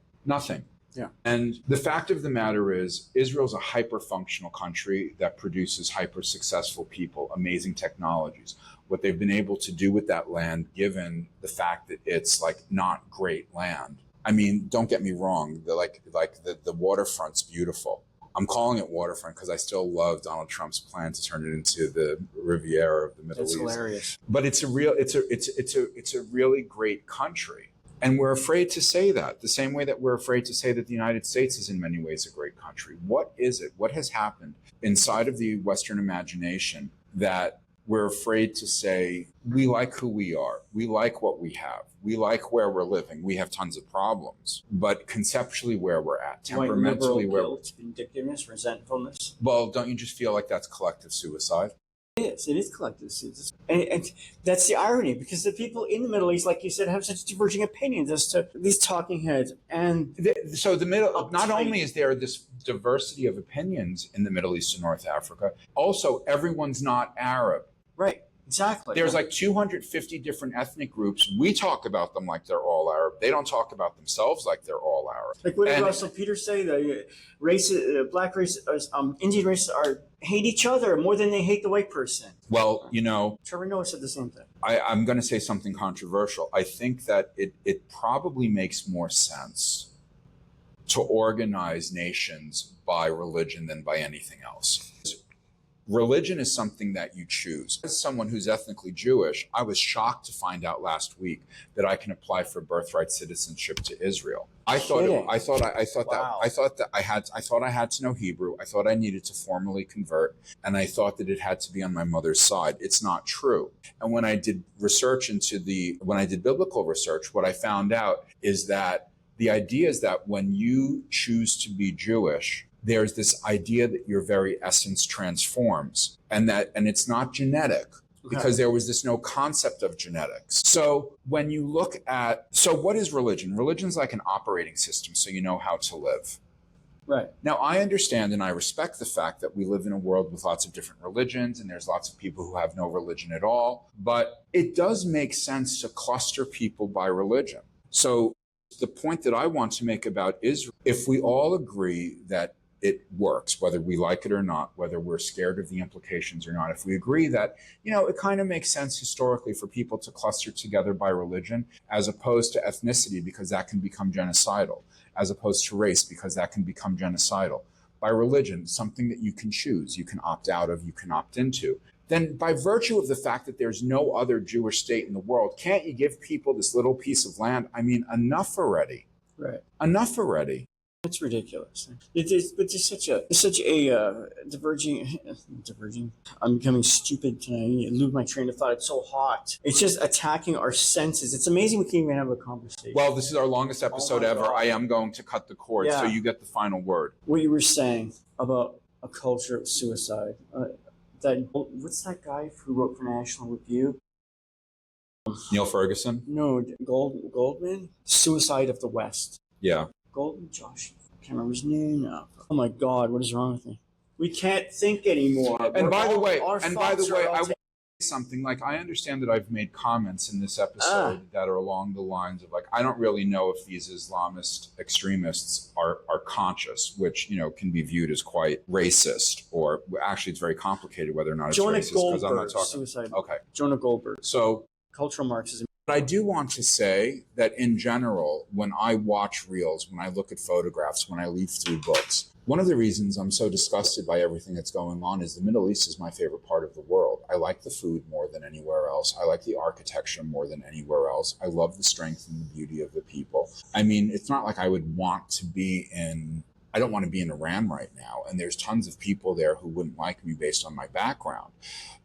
Yeah. And the fact of the matter is, Israel's a hyper-functional country that produces hyper-successful people, amazing technologies. What they've been able to do with that land, given the fact that it's like not great land. I mean, don't get me wrong. The waterfront's beautiful. I'm calling it waterfront because I still love Donald Trump's plan to turn it into the Riviera of the Middle East. That's hilarious. But it's a really great country. And we're afraid to say that, the same way that we're afraid to say that the United States is in many ways a great country. What is it? What has happened inside of the Western imagination that we're afraid to say, we like who we are, we like what we have, we like where we're living, we have tons of problems, but conceptually where we're at, temperamentally where guilt, vindictiveness, resentfulness. Well, don't you just feel like that's collective suicide? It is collective suicide. And that's the irony, because the people in the Middle East, like you said, have such diverging opinions as to these talking heads. And so the middle, not only is there this diversity of opinions in the Middle East and North Africa, also everyone's not Arab. Right, exactly. There's like 250 different ethnic groups. We talk about them like they're all Arab. They don't talk about themselves like they're all Arab. Like what did Russell Peters say? The black race, Indian races hate each other more than they hate the white person. Well, you know, Trevor Noah said the same thing. I'm going to say something controversial. I think that it probably makes more sense to organize nations by religion than by anything else. Religion is something that you choose. As someone who's ethnically Jewish, I was shocked to find out last week that I can apply for birthright citizenship to Israel. I thought I had to know Hebrew. I thought I needed to formally convert, and I thought that it had to be on my mother's side. It's not true. And when I did biblical research, what I found out is that the idea is that when you choose to be Jewish, there's this idea that your very essence transforms, and it's not genetic, because there was no concept of genetics. So when you look at, what is religion? Religion's like an operating system, so you know how to live. Right. Now, I understand and I respect the fact that we live in a world with lots of different religions, and there's lots of people who have no religion at all, but it does make sense to cluster people by religion. So the point that I want to make about Israel, if we all agree that it works, whether we like it or not, whether we're scared of the implications or not. If we agree that, it kind of makes sense historically for people to cluster together by religion as opposed to ethnicity, because that can become genocidal, as opposed to race, because that can become genocidal. By religion, something that you can choose, you can opt out of, you can opt into. then by virtue of the fact that there's no other Jewish state in the world, can't you give people this little piece of land? I mean, enough already. Right. Enough already. It's ridiculous. It's such a diverging. I'm becoming stupid tonight. I lose my train of thought. It's so hot. It's just attacking our senses. It's amazing we can even have a conversation. Well, this is our longest episode ever. God. I am going to cut the cord, so you get the final word. What you were saying about a culture of suicide. What's that guy who wrote for National Review? Neil Ferguson? No, Goldman? Suicide of the West. Yeah. Goldman, Josh. I can't remember his name now. Oh my God, what is wrong with me? We can't think anymore. And by the way, I want to say something. Like, I understand that I've made comments in this episode that are along the lines of, like, I don't really know if these Islamist extremists are conscious, which, you know, can be viewed as quite racist, or actually it's very complicated whether or not it's racist. Because I'm not talking. Suicide. Okay. Jonah Goldberg. So cultural Marxism. But I do want to say that in general, when I watch reels, when I look at photographs, when I leaf through books, one of the reasons I'm so disgusted by everything that's going on is the Middle East is my favorite part of the world. I like the food more than anywhere else. I like the architecture more than anywhere else. I love the strength and the beauty of the people. I mean, it's not like I would want to be I don't want to be in Iran right now. And there's tons of people there who wouldn't like me based on my background.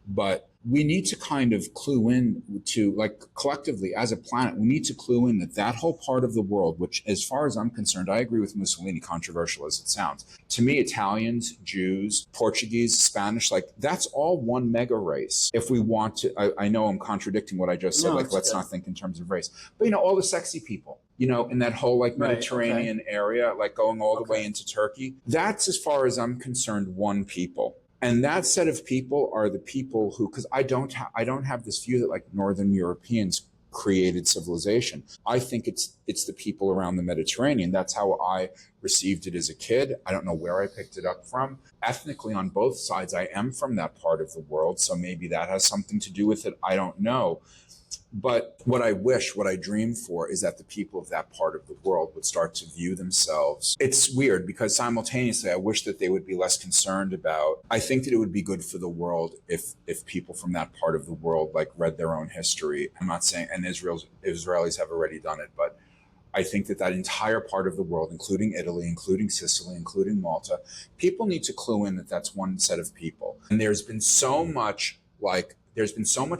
But we need to kind of clue in to, like, collectively as a planet, we need to clue in that whole part of the world, which, as far as I'm concerned, I agree with Mussolini, controversial as it sounds. To me, Italians, Jews, Portuguese, Spanish, like, that's all one mega race. If we want to, I know I'm contradicting what I just said, let's not think in terms of race. But, you know, all the sexy people, you know, in that whole, like, Mediterranean area, like going all the way into Turkey, that's, as far as I'm concerned, one people. And that set of people are the people who, because I don't have this view that, like, Northern Europeans created civilization. I think it's the people around the Mediterranean. That's how I received it as a kid. I don't know where I picked it up from. Ethnically, on both sides, I am from that part of the world, so maybe that has something to do with it. I don't know. But what I dream for is that the people of that part of the world would start to view themselves. It's weird because simultaneously I wish that they would be less concerned about, I think that it would be good for the world if people from that part of the world, like, read their own history. I'm not saying, and Israelis have already done it, but I think that entire part of the world, including Italy, including Sicily, including Malta, people need to clue in that that's one set of people. And there's been so much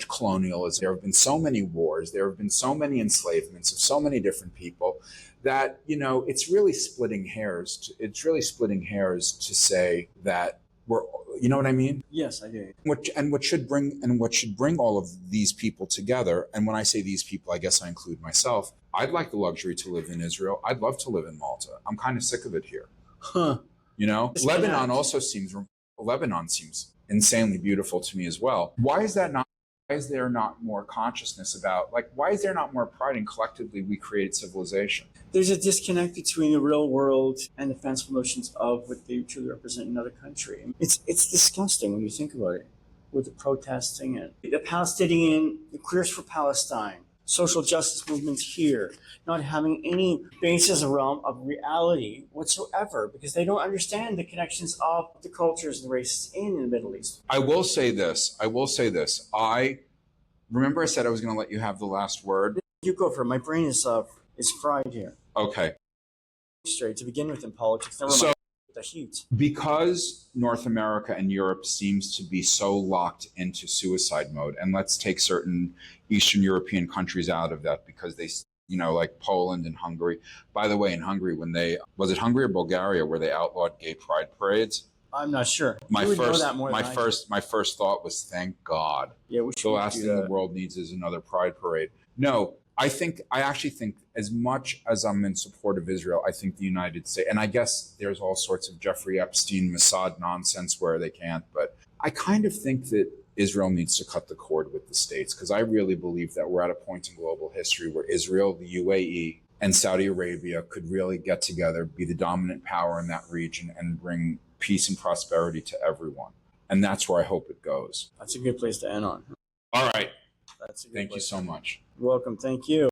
colonialism, there have been so many wars, there have been so many enslavements of so many different people that, you know, it's really splitting hairs to say that we're, you know what I mean? Yes, I do. What should bring all of these people together, and when I say these people, I guess I include myself, I'd like the luxury to live in Israel. I'd love to live in Malta. I'm kind of sick of it here. You know? Lebanon seems insanely beautiful to me as well. Why is there not more consciousness about, like, why is there not more pride in collectively we created civilization? There's a disconnect between the real world and the fanciful notions of what they truly represent in another country. It's disgusting when you think about it, with the protesting and the Palestinian, the queers for Palestine, social justice movements here, not having any basis realm of reality whatsoever, because they don't understand the connections of the cultures and the races in the Middle East. I will say this. I remember I said I was going to let you have the last word. You go for it. My brain is fried here. Okay. Straight to begin with in politics. Never mind the heat. Because North America and Europe seems to be so locked into suicide mode, and let's take certain Eastern European countries out of that because they, you know, like Poland and Hungary. By the way, in Hungary, was it Hungary or Bulgaria where they outlawed gay pride parades? I'm not sure. My first thought was, thank God. Yeah, the last thing the world needs is another pride parade. No, I actually think, as much as I'm in support of Israel, I think the United States, and I guess there's all sorts of Jeffrey Epstein, Mossad nonsense where they can't, but I kind of think that Israel needs to cut the cord with the states, because I really believe that we're at a point in global history where Israel, the UAE, and Saudi Arabia could really get together, be the dominant power in that region, and bring peace and prosperity to everyone. And that's where I hope it goes. That's a good place to end on. All right. That's a good Thank you so much. You're welcome. Thank you.